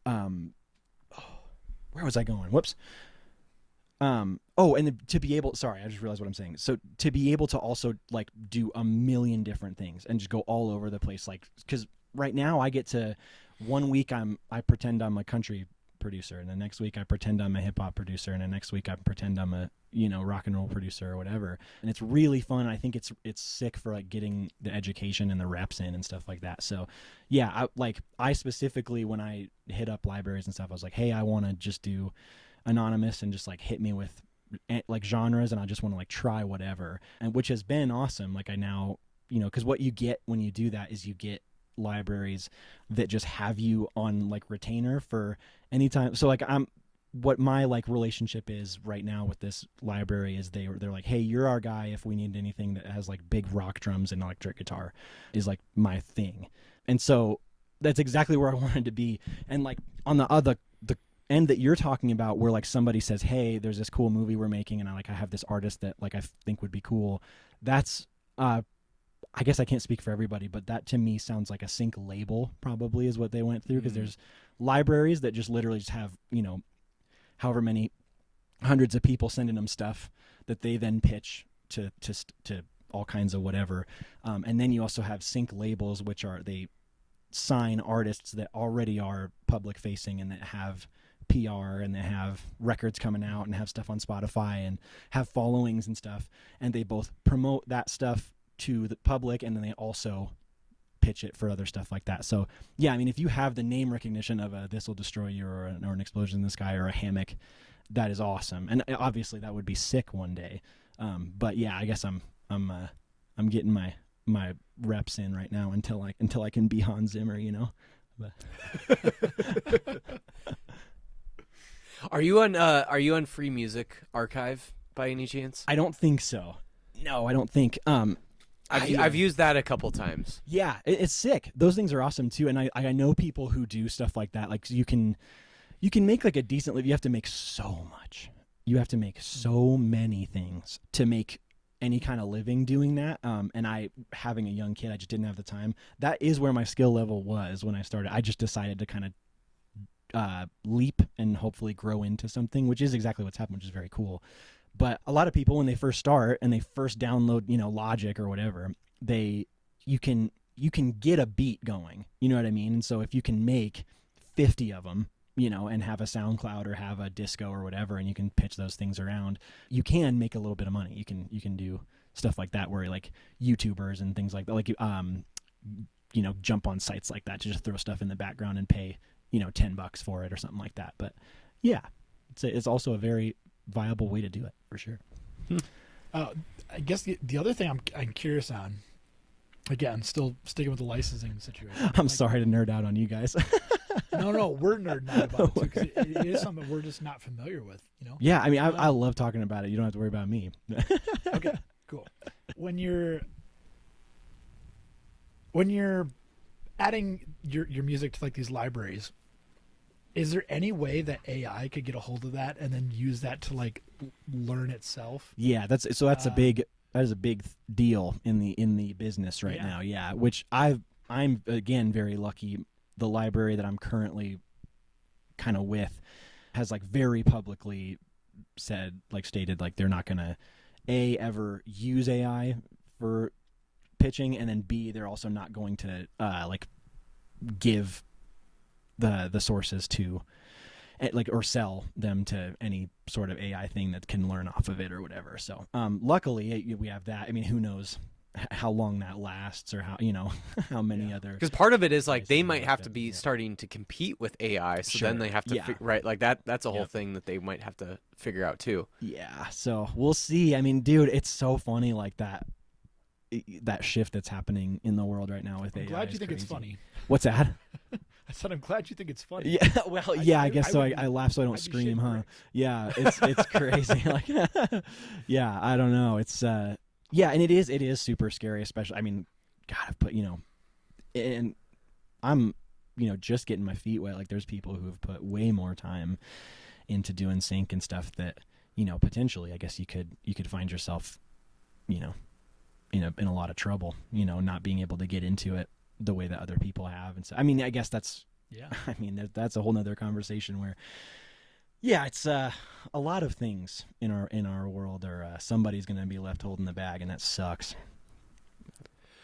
was I going? Whoops. To be able, sorry, I just realized what I'm saying. So to be able to also like do a million different things and just go all over the place, like, because right now I get to, one week I pretend I'm a country producer, and the next week I pretend I'm a hip hop producer, and the next week I pretend I'm a rock and roll producer or whatever. And it's really fun. I think it's sick for like getting the education and the reps in and stuff like that. So yeah, I specifically, when I hit up libraries and stuff, I was like, hey, I want to just do anonymous and just like hit me with like genres, and I just want to like try whatever, and which has been awesome. Like I now, because what you get when you do that is you get libraries that just have you on like retainer for any time. So like what my like relationship is right now with this library is they're like, hey, you're our guy if we need anything that has like big rock drums and electric guitar, is like my thing. And so that's exactly where I wanted to be. And like on the end that you're talking about, where like somebody says, hey, there's this cool movie we're making, and I have this artist that like I think would be cool. That's I guess I can't speak for everybody, but that to me sounds like a sync label probably is what they went through, because there's libraries that just literally just have, however many hundreds of people sending them stuff that they then pitch to all kinds of whatever. And then you also have sync labels, which are, they sign artists that already are public facing and that have PR and they have records coming out and have stuff on Spotify and have followings and stuff. And they both promote that stuff to the public, and then they also pitch it for other stuff like that. So yeah, I mean, if you have the name recognition of a This Will Destroy You or an Explosion in the Sky or a Hammock, that is awesome. And obviously that would be sick one day. But yeah, I guess I'm getting my reps in right now until I can be Hans Zimmer, But
Are you on Free Music Archive by any chance?
I don't think so. No, I don't think.
I've used that a couple times.
Yeah, it's sick. Those things are awesome too. And I know people who do stuff like that. Like you can make like a decent living. You have to make so much. You have to make so many things to make any kind of living doing that. And having a young kid, I just didn't have the time. That is where my skill level was when I started. I just decided to kind of leap and hopefully grow into something, which is exactly what's happened, which is very cool. But a lot of people, when they first start and they first download, Logic or whatever, you can get a beat going. You know what I mean? And so if you can make 50 of them, and have a SoundCloud or have a disco or whatever, and you can pitch those things around, you can make a little bit of money. You can do stuff like that where like YouTubers and things like that, like jump on sites like that to just throw stuff in the background and pay $10 for it or something like that. But yeah, it's also a very viable way to do it for sure.
I guess the other thing I'm curious on, again, still sticking with the licensing situation.
I'm sorry to nerd out on you guys.
No, we're nerding out about it too, 'cause it is something that we're just not familiar with,
Yeah, I mean, I love talking about it. You don't have to worry about me.
Okay, cool. When you're adding your music to like these libraries, is there any way that AI could get a hold of that and then use that to like learn itself?
Yeah, that is a big deal in the business right now. Yeah, which I'm again very lucky. The library that I'm currently kind of with has like very publicly stated like they're not gonna ever use AI for pitching, and then B, they're also not going to like give the sources to or sell them to any sort of AI thing that can learn off of it or whatever. So luckily we have that. I mean, who knows how long that lasts or how how many other,
because part of it is like they might have to be starting to compete with AI, so then they have to right, like that's a whole thing that they might have to figure out too.
Yeah, so we'll see. I mean, dude, it's so funny like that shift that's happening in the world right now with AI.
I'm glad you think it's funny.
What's that?
I said I'm glad you think it's funny.
Yeah, well, I guess so. I laugh so I don't scream, huh? Yeah, it's crazy. Like, yeah, I don't know. It's yeah, and it is super scary, especially. I mean, God, I've put and I'm just getting my feet wet. Like, there's people who have put way more time into doing sync and stuff that potentially, I guess you could find yourself in a lot of trouble. Not being able to get into it the way that other people have. And so, I mean, I guess that's, I mean, that's a whole nother conversation where, it's a lot of things in our world are somebody's going to be left holding the bag, and that sucks.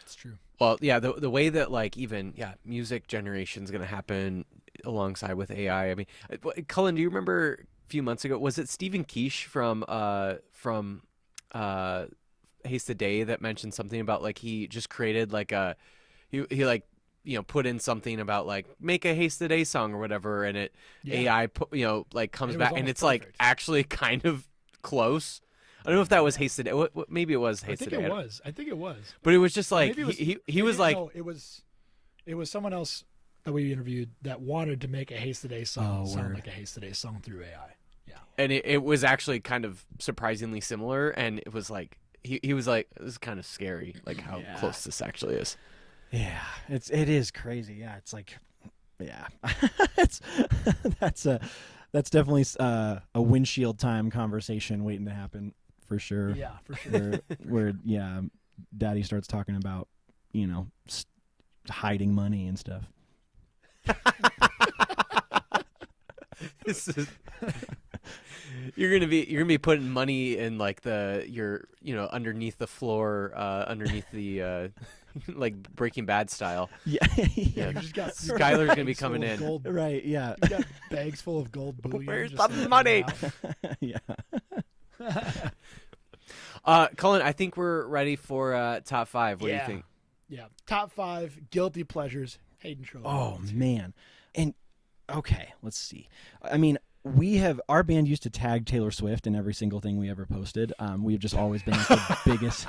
It's true.
Well, yeah, the way that like even music generation is going to happen alongside with AI. I mean, Cullen, do you remember a few months ago, was it Stephen Quiche from Haste the Day that mentioned something about like he just created like he like put in something about like make a Haste the Day song or whatever, and it AI put, like comes back and it's perfect. Like actually kind of close. I don't know if that was Haste the Day. Maybe it was Haste the Day.
I think it was.
But it was just like he was like,
no, it was someone else that we interviewed that wanted to make a Haste the Day song sound like a Haste the Day song through AI. Yeah. And
it was actually kind of surprisingly similar, and it was like he was like, this is kind of scary, like how close this actually is.
Yeah, it is crazy. Yeah, it's like, that's definitely a windshield time conversation waiting to happen for sure.
Yeah, for sure.
where Daddy starts talking about hiding money and stuff.
This is. You're gonna be putting money in like your underneath the floor, underneath the like Breaking Bad style.
Yeah. You just got
Skylar's gonna be coming in.
Gold,
right? Yeah.
You got bags full of gold bullion.
Where's the money?
Yeah.
Cullen, I think we're ready for top 5. What do you think?
Yeah, top 5 guilty pleasures. Hayden Trobee.
Oh man, and okay, let's see. I mean, our band used to tag Taylor Swift in every single thing we ever posted. We've just always been like, the biggest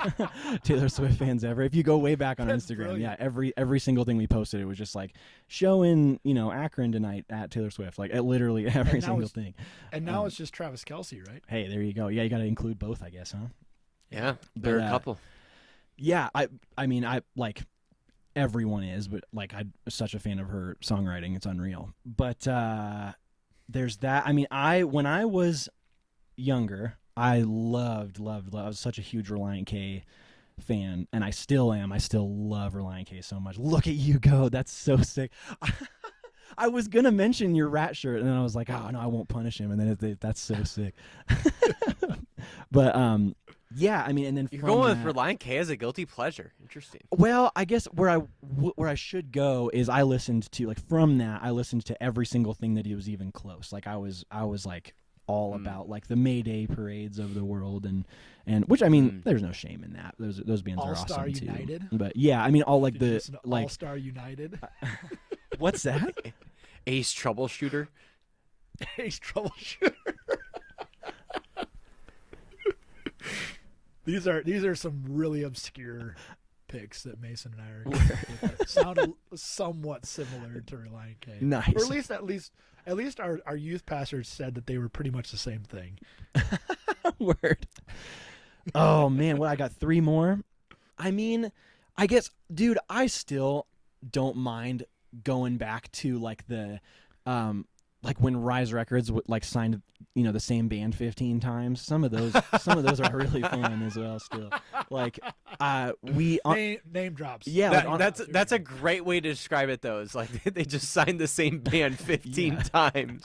Taylor Swift fans ever. If you go way back on Instagram, brilliant. Every single thing we posted, it was just like show in Akron tonight at Taylor Swift, like literally every single thing.
And now it's just Travis Kelce, right?
Hey, there you go. Yeah, you got to include both, I guess, huh?
Yeah, there are a couple.
Yeah, I mean, I like everyone is, but like I'm such a fan of her songwriting, it's unreal. But there's that. I mean, when I was younger, I loved. I was such a huge Reliant K fan, and I still am. I still love Reliant K so much. Look at you go. That's so sick. I was gonna mention your rat shirt, and then I was like, oh no, I won't punish him. And then that's so sick. But yeah, I mean, and then
you're going with Reliant K as a guilty pleasure. Interesting.
Well, I guess where I should go is I listened to every single thing that he was even close. Like I was like all about like the Mayday parades of the world, and which I mean, there's no shame in that. Those bands are
All-Star
awesome
United?
too. But yeah, I mean, all like the like
All-Star United.
What's that?
Ace Troubleshooter.
Ace Troubleshooter. These are some really obscure picks that Mason and I are sound somewhat similar to Reliant K.
Nice.
Or at least our youth pastors said that they were pretty much the same thing.
Word. Oh man, what I got 3 more. I mean, I guess, dude, I still don't mind going back to like the, like when Rise Records like signed, the same band 15 times. Some of those are really fun as well. Still, like,
name drops.
Yeah,
that's a great way to describe it. Though, is like they just signed the same band 15 times.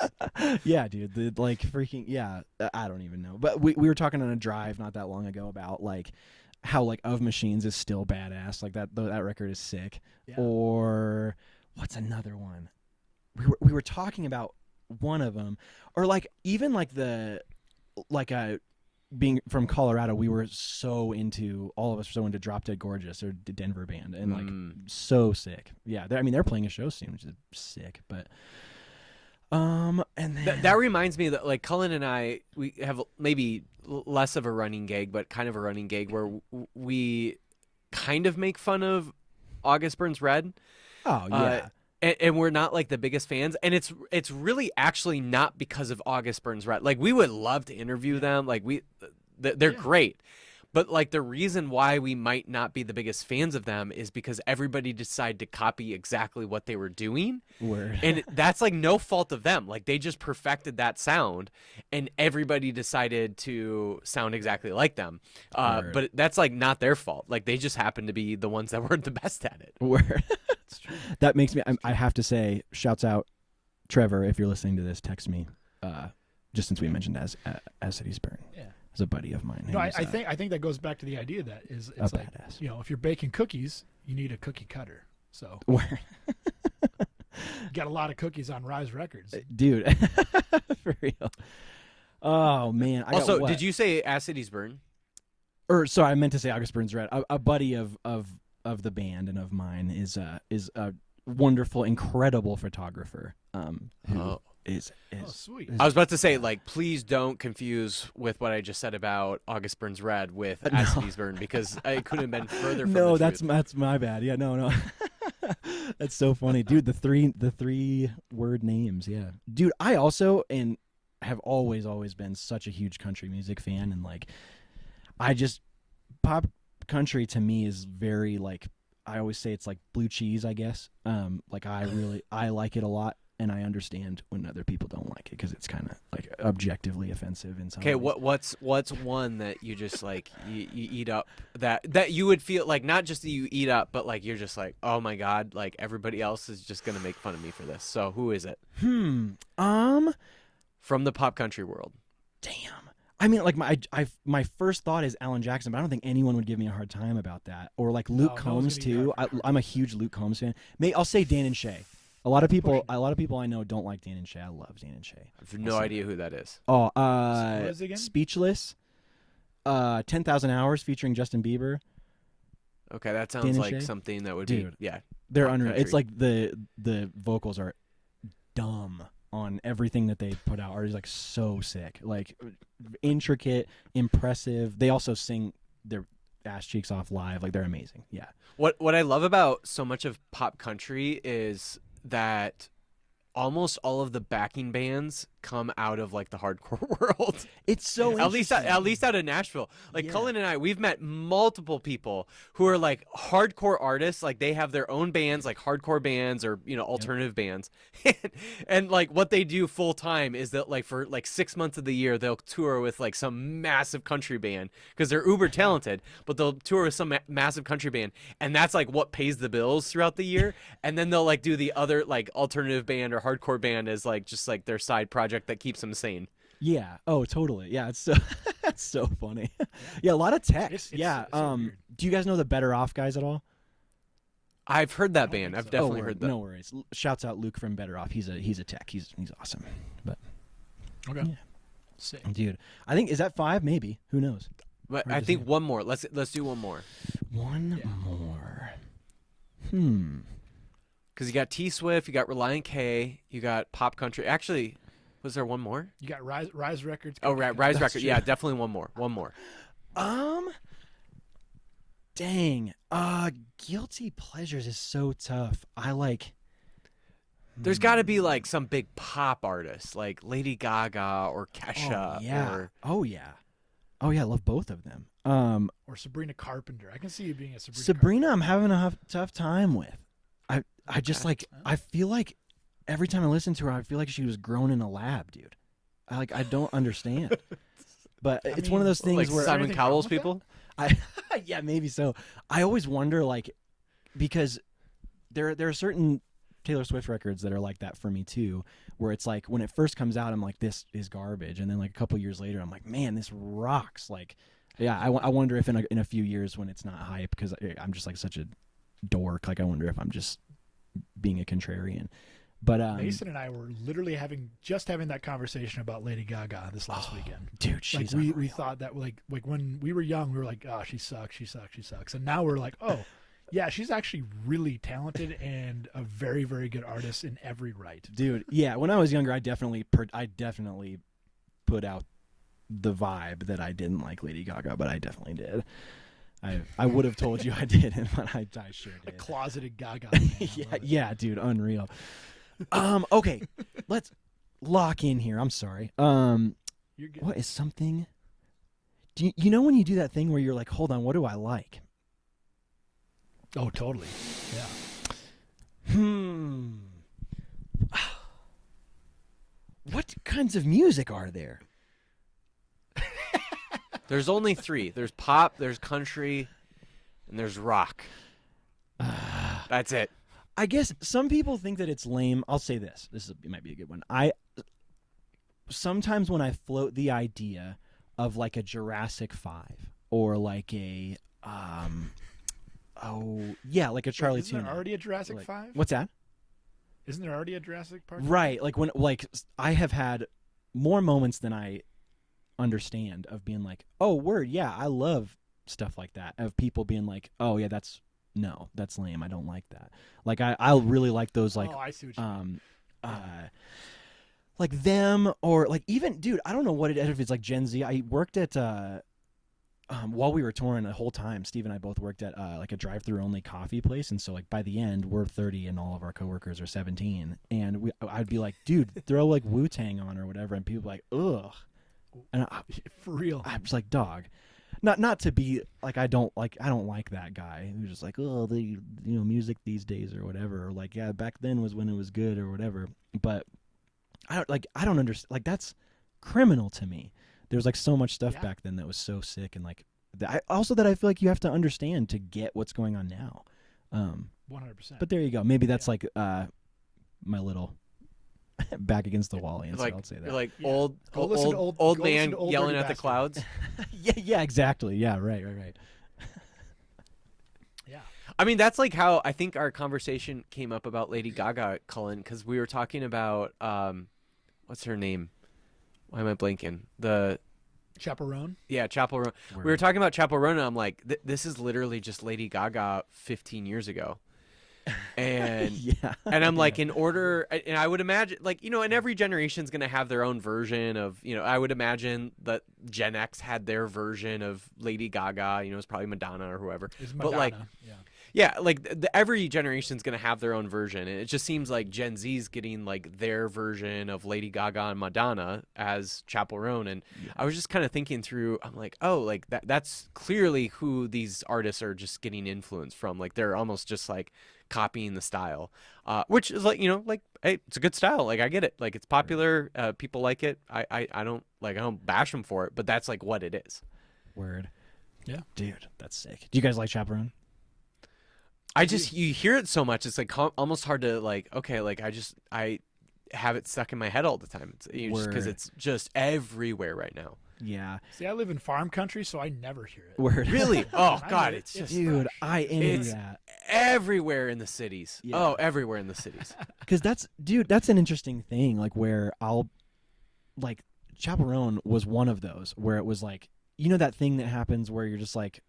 Yeah, dude. I don't even know. But we were talking on a drive not that long ago about like how like Of Machines is still badass. Like that record is sick.
Yeah.
Or what's another one? We were talking about one of them, or like even like being from Colorado, we were so into, all of us were so into Drop Dead Gorgeous, or the Denver band, and like so sick. Yeah, they're playing a show soon, which is sick. But and then
that reminds me that like Cullen and I, we have maybe less of a running gag, but kind of a running gag where we kind of make fun of August Burns Red.
Oh yeah.
And we're not like the biggest fans, and it's really actually not because of August Burns Red. Like we would love to interview them, like they're great, but like the reason why we might not be the biggest fans of them is because everybody decided to copy exactly what they were doing.
Word.
And that's like no fault of them. Like they just perfected that sound, and everybody decided to sound exactly like them. But that's like not their fault. Like they just happened to be the ones that were the best at it.
Word. That makes me. I have to say, shouts out, Trevor, if you're listening to this, text me. Just since we mentioned as Cities Burn, as a buddy of mine.
No, I think that goes back to the idea that it's like
badass.
If you're baking cookies, you need a cookie cutter. So you got a lot of cookies on Rise Records,
dude. For real. Oh man.
Also, did you say As Cities Burn?
Or sorry, I meant to say August Burns Red. A buddy of the band and of mine is a wonderful, incredible photographer. Who is
sweet.
I was about to say, like, please don't confuse with what I just said about August Burns Red with As Cities Burn, because I couldn't have been further from the truth.
that's my bad. Yeah, no. That's so funny, dude. The three word names. Yeah, dude. I also have always been such a huge country music fan, and like, pop country to me is very like, I always say it's like blue cheese, I guess. Like I like it a lot, and I understand when other people don't like it because it's kind of like objectively offensive in some ways.
What's one that you just like you eat up that you would feel like, not just that you eat up, but like you're just like, oh my god, like everybody else is just gonna make fun of me for this. So who is it? From the pop country world.
Damn. I mean, like my first thought is Alan Jackson, but I don't think anyone would give me a hard time about that. Or like Luke Combs too. I'm a huge Luke Combs fan. I'll say Dan and Shay. A lot of people I know don't like Dan and Shay. I love Dan and Shay.
I have no idea who that is.
Oh,
what is it again?
Speechless. 10,000 Hours featuring Justin Bieber.
Okay, that sounds like something that would be
They're unreal. It's like the vocals are dumb on everything that they put out. Are like so sick, like intricate, impressive. They also sing their ass cheeks off live. Like they're amazing. Yeah.
What I love about so much of pop country is that almost all of the backing bands come out of like the hardcore world.
It's so
at least out of Nashville. Like Cullen and I, we've met multiple people who are like hardcore artists. Like they have their own bands, like hardcore bands or alternative bands, and like what they do full time is that like for like 6 months of the year they'll tour with like some massive country band because they're uber talented, but they'll tour with some massive country band, and that's like what pays the bills throughout the year. And then they'll like do the other like alternative band or hardcore band as like just like their side project that keeps them sane.
Yeah. Oh, totally. Yeah. It's so that's so funny. Yeah. A lot of text. Yeah. Do you guys know the Better Off guys at all?
I've heard that band. I've definitely heard that.
No worries. Shouts out Luke from Better Off. He's a tech. He's awesome. But
okay.
Yeah.
Sick.
Dude, I think, is that 5? Maybe. Who knows?
But I think one more. Let's do one more.
One more.
Because you got T Swift, you got Reliant K, you got Pop Country. Actually, was there one more?
You got Rise Records.
Oh, Rise Records.
true.
Yeah, definitely one more. One more.
Dang. Guilty pleasures is so tough. I like.
There's got to be like some big pop artists like Lady Gaga or Kesha.
Oh yeah.
Or...
Oh yeah. Oh yeah. I love both of them.
Or Sabrina Carpenter. I can see you being a
Sabrina, I'm having a tough time with. I just like. I feel like every time I listen to her, I feel like she was grown in a lab, dude. I don't understand. But it's one of those things
like
where
Simon Cowell's people.
Yeah, maybe so. I always wonder, like, because there are certain Taylor Swift records that are like that for me too, where it's like when it first comes out, I'm like, this is garbage, and then like a couple years later, I'm like, man, this rocks. Like, yeah, I wonder if in a few years when it's not hype, because I'm just like such a dork. Like, I wonder if I'm just being a contrarian. But
Mason and I were literally having that conversation about Lady Gaga this last weekend.
Dude, she's
like we thought that like when we were young, we were like, oh, she sucks, and now we're like, oh, yeah, she's actually really talented and a very, very good artist in every right.
Dude, yeah, when I was younger, I definitely put out the vibe that I didn't like Lady Gaga, but I definitely did. I would have told you I didn't, but I sure did.
A closeted Gaga fan.
yeah, dude, unreal. Okay, let's lock in here. I'm sorry.
You're good.
What is something? Do you know when you do that thing where you're like, hold on, what do I like?
Oh, totally. Yeah.
What kinds of music are there?
There's only three. There's pop, there's country, and there's rock. That's it.
I guess some people think that it's lame. I'll say this. It might be a good one. Sometimes when I float the idea of like a Jurassic 5 or like a like a Charlie
Isn't
Tuna.
there already a Jurassic
Like,
5?
what's that?
Isn't there already a Jurassic Park?
Right. Like when I have had more moments than I understand of being like, oh, word, yeah, I love stuff like that. Of people being like, oh yeah, that's lame. I don't like that. Like I really like those like
I see what you mean.
like them or like even dude, I don't know what it is if it's like Gen Z. I worked at while we were touring the whole time, Steve and I both worked at like a drive-through only coffee place, and so like by the end we're 30 and all of our coworkers are 17, and I'd be like, dude, throw like Wu-Tang on or whatever, and people are like, ugh, and
For real.
I'm just like, dog. Not to be like I don't like that guy who's just like, oh, the music these days or whatever, or like, yeah, back then was when it was good or whatever. But I don't understand. Like, that's criminal to me. There's like so much stuff back then that was so sick, and like also that I feel like you have to understand to get what's going on now.
100%.
But there you go. Maybe that's like my little back against the wall answer.
Like,
I'll say that.
You're like
Go listen to
old
go listen
man
to Old
yelling
Dirty
at the
Bastard.
clouds.
yeah, exactly. Yeah, right.
Yeah.
I mean, that's like how I think our conversation came up about Lady Gaga, Cullen, because we were talking about what's her name? Why am I blanking?
Chaperone.
Yeah, Chapel Roan. We were talking about Chapel Roan, and I'm like, this is literally just Lady Gaga 15 years ago. And and I'm like, in order, and I would imagine, like, and every generation's going to have their own version of, I would imagine that Gen X had their version of Lady Gaga, it's probably Madonna or whoever.
It's Madonna.
But like,
yeah.
like every generation's going to have their own version. And it just seems like Gen Z's getting like their version of Lady Gaga and Madonna as Chapel Roan. And I was just kind of thinking through, I'm like, oh, like that's clearly who these artists are just getting influence from. Like they're almost just like copying the style, which is like, like, hey, it's a good style. Like I get it. Like it's popular. People like it. I don't bash them for it, but that's like what it is.
Word.
Yeah.
Dude, that's sick. Do you guys like Chaperone?
You hear it so much, it's like almost hard to like, okay, like I have it stuck in my head all the time. It's just because it's just everywhere right now.
Yeah.
See, I live in farm country, so I never hear it.
Word.
Really? Oh
I
God,
know
it's just
Dude, I envy
It's-
that.
everywhere in the cities.
Yeah.
Oh, everywhere in the cities.
Because that's an interesting thing, like where like Chaperone was one of those where it was like, that thing that happens where you're just like,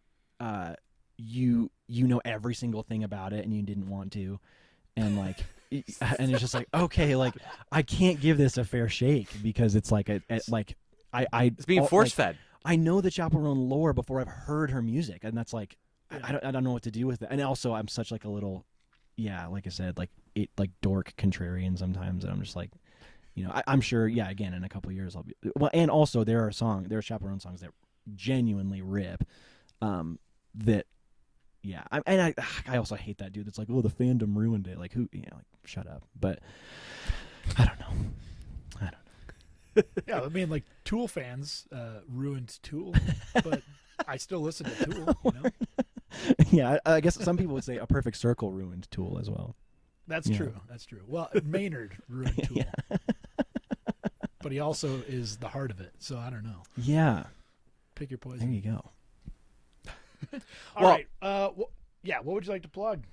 you know every single thing about it and you didn't want to, and like, and it's just like, okay, like I can't give this a fair shake because it's like like
It's being force fed.
I know the Chaperone lore before I've heard her music, and that's like I don't know what to do with it. And also, I'm such like a little, like I said, like dork contrarian sometimes, and I'm just like, I'm sure, again in a couple of years I'll be well. And also, there are Chaperone songs that genuinely rip, that. Yeah, I also hate that dude that's like, oh, the fandom ruined it. Like, who, like, shut up. But I don't know.
Yeah, I mean, like, Tool fans ruined Tool, but I still listen to Tool,
Yeah, I guess some people would say A Perfect Circle ruined Tool as well.
That's true. That's true. Well, Maynard ruined Tool. But he also is the heart of it, so I don't know.
Yeah.
Pick your poison.
There you go.
All right. What would you like to plug?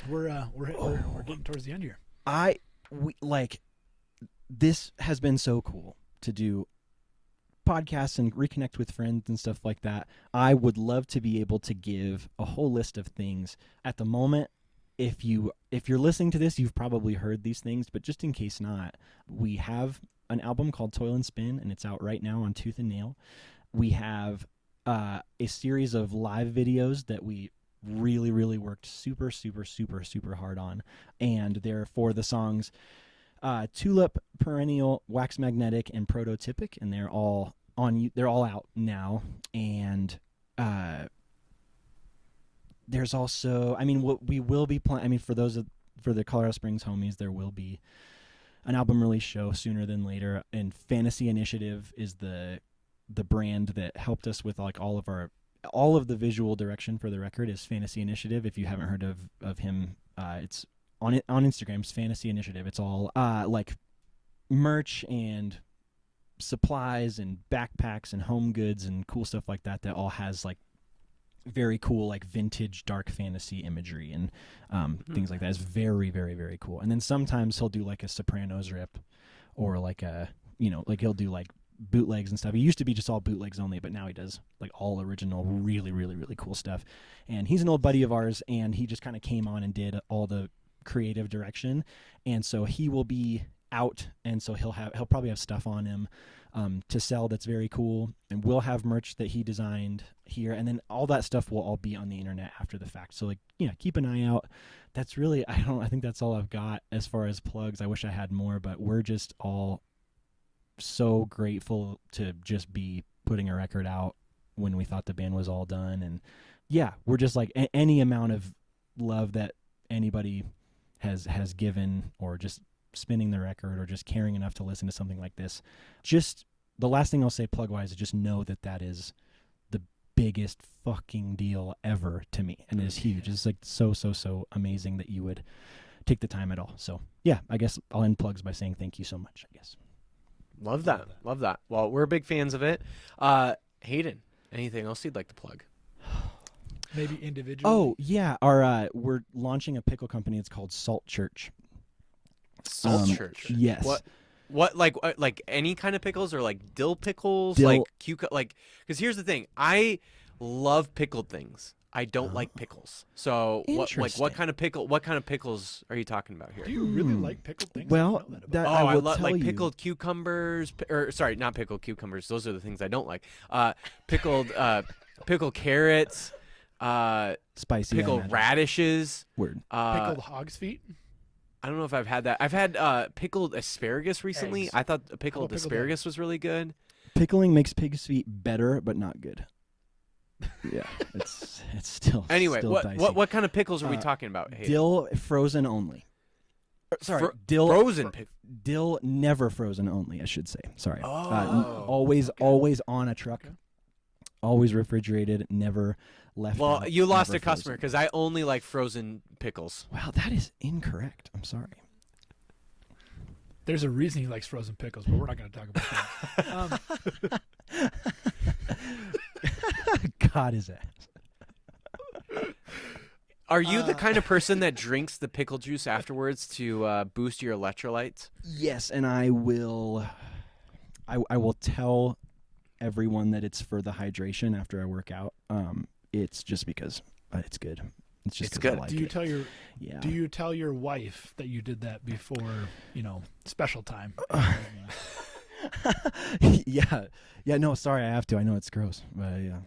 We're getting towards the end here.
This has been so cool to do podcasts and reconnect with friends and stuff like that. I would love to be able to give a whole list of things. At the moment, if you're listening to this, you've probably heard these things, but just in case not, we have an album called Toil and Spin, and it's out right now on Tooth and Nail. We have a series of live videos that we really, really worked super, super, super, super hard on, and they're for the songs Tulip, Perennial, Wax Magnetic, and Prototypic, and they're all out now. And there's also, what we will be playing. For the Colorado Springs homies, there will be an album release show sooner than later. And Fantasy Initiative is the brand that helped us with like all of the visual direction for the record is Fantasy Initiative. If you haven't heard of him, it's on Instagram. It's Fantasy Initiative. It's all like merch and supplies and backpacks and home goods and cool stuff like that all has like very cool like vintage dark fantasy imagery and things like that. It's very, very, very cool. And then sometimes he'll do like a Sopranos rip or like like he'll do like bootlegs and stuff. He used to be just all bootlegs only, but now he does like all original, really, really, really cool stuff. And he's an old buddy of ours, and he just kind of came on and did all the creative direction. And so he will be out, and so he'll probably have stuff on him to sell that's very cool. And we'll have merch that he designed here, and then all that stuff will all be on the internet after the fact. So like, keep an eye out. That's really, I think that's all I've got as far as plugs. I wish I had more, but we're just all so grateful to just be putting a record out when we thought the band was all done. And we're just like any amount of love that anybody has given, or just spinning the record, or just caring enough to listen to something like this. Just the last thing I'll say plug wise is just know that is the biggest fucking deal ever to me, and it is huge. It's like so amazing that you would take the time at all. So I guess I'll end plugs by saying thank you so much, I guess.
Love that. Well, we're big fans of it. Hayden, anything else you'd like to plug?
Maybe individually?
Oh, yeah. We're launching a pickle company. It's called Salt Church.
Salt Church?
Yes.
What like any kind of pickles, or like dill pickles? Because here's the thing. I love pickled things. I don't like pickles. So what kind of pickles are you talking about here?
Do you really like pickled things?
Well,
I love like pickled cucumbers, or sorry, not pickled cucumbers. Those are the things I don't like. Pickled carrots,
spicy,
pickled radishes.
Word.
Pickled hog's feet.
I don't know if I've had that. I've had pickled asparagus recently.
Eggs.
I thought pickled asparagus was really good.
Pickling makes pig's feet better, but not good. Yeah, it's still
anyway.
Still dicey.
What kind of pickles are we talking about? Hayden?
Dill frozen only. Sorry, dill
frozen.
Dill never frozen only. I should say. Sorry.
Oh.
Always on a truck. Okay. Always refrigerated. Never left.
Well,
out,
you lost a
frozen.
customer because I only like frozen pickles.
Wow, that is incorrect. I'm sorry.
There's a reason he likes frozen pickles, but we're not going to talk about that.
God is that.
Are you the kind of person that drinks the pickle juice afterwards to boost your electrolytes?
Yes, and I will. I will tell everyone that it's for the hydration after I work out. It's just because it's good. It's just
It's
'cause I
good.
like
Do you
it.
tell your
Yeah.
Do you tell your wife that you did that before, special time?
Yeah. Yeah, no, sorry, I have to. I know it's gross, but yeah.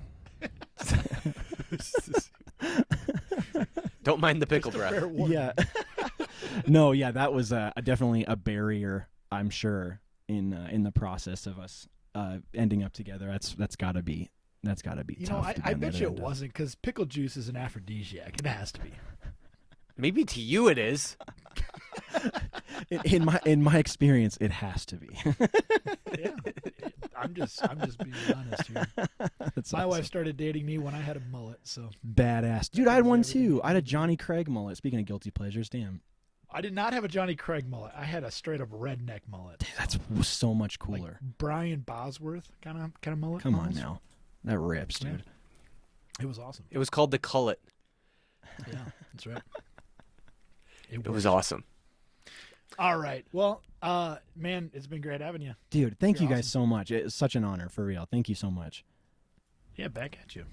Don't mind the pickle
Just a
breath.
fair warning.
Yeah. No, yeah, that was definitely a barrier, I'm sure, in the process of us ending up together. That's got to be tough. to be
I
on the
bet
other
you it
end of.
wasn't, because pickle juice is an aphrodisiac. It has to be.
Maybe to you it is.
In my experience, it has to be.
Yeah. I'm just being honest here.
That's
My
awesome.
wife started dating me when I had a mullet, so
Badass, dude. I had one
Everything
too.
you
I had a
can do.
Johnny Craig mullet. Speaking of guilty pleasures, damn,
I did not have a Johnny Craig mullet. I had a straight up redneck mullet.
that's so much
Like
cooler.
Brian Bosworth kind of mullet.
Come on
almost.
now, that rips,
Yeah.
dude.
It was awesome.
It was called the Cullet.
Yeah, that's right.
It was awesome.
All right. Well, man, it's been great having you.
Dude, thank
You're
you guys
awesome.
so much. It's such an honor, for real. Thank you so much.
Yeah, back at you.